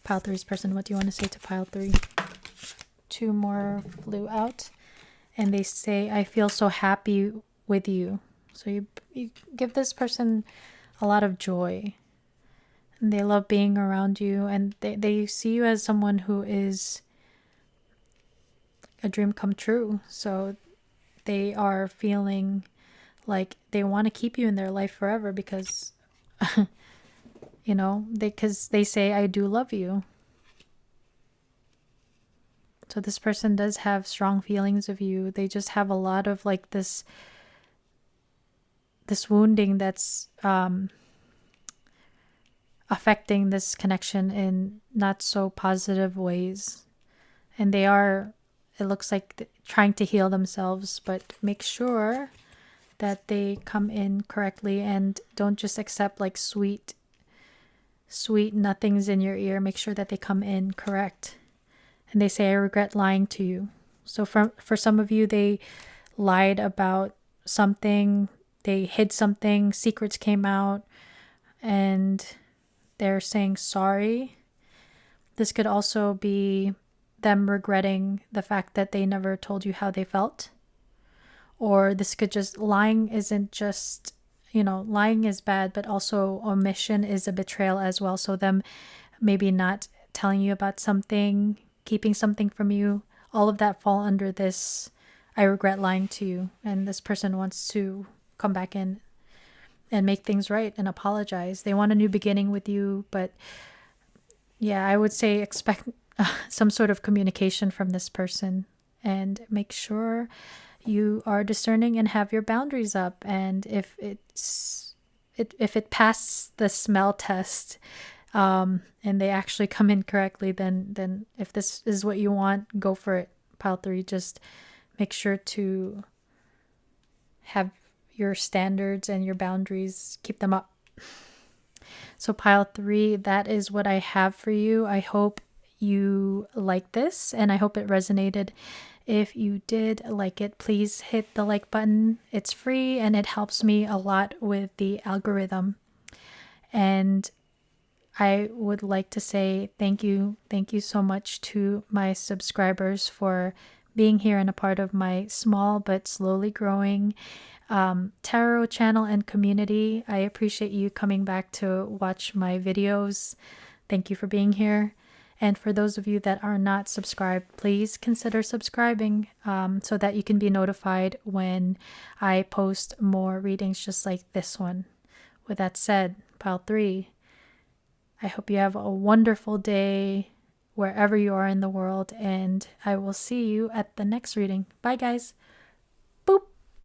Pile 3's person, what do you want to say to pile 3? 2 more flew out, and they say, I feel so happy with you. So you give this person a lot of joy, and they love being around you, and they see you as someone who is a dream come true. So they are feeling like they want to keep you in their life forever because because they say, I do love you. So this person does have strong feelings of you. They just have a lot of this wounding that's affecting this connection in not so positive ways. And they are, it looks like, trying to heal themselves, but make sure that they come in correctly and don't just accept sweet nothings in your ear. Make sure that they come in correct. And they say, I regret lying to you. So for some of you, they lied about something, they hid something, secrets came out, and they're saying sorry. This could also be them regretting the fact that they never told you how they felt. Or this could just, lying isn't just, lying is bad, but also omission is a betrayal as well. So them maybe not telling you about something, keeping something from you, all of that fall under this, I regret lying to you. And this person wants to come back in and make things right and apologize. They want a new beginning with you, but yeah, I would say expect some sort of communication from this person, and make sure you are discerning and have your boundaries up. And if if it passes the smell test, and they actually come in correctly, then if this is what you want, go for it. Pile 3, just make sure to have your standards and your boundaries, keep them up. So pile 3, that is what I have for you. I hope you like this and I hope it resonated. If you did like it, please hit the like button. It's free and it helps me a lot with the algorithm. And I would like to say thank you. Thank you so much to my subscribers for being here and a part of my small but slowly growing tarot channel and community. I appreciate you coming back to watch my videos. Thank you for being here. And for those of you that are not subscribed, please consider subscribing so that you can be notified when I post more readings just like this one. With that said, pile 3, I hope you have a wonderful day wherever you are in the world, and I will see you at the next reading. Bye, guys.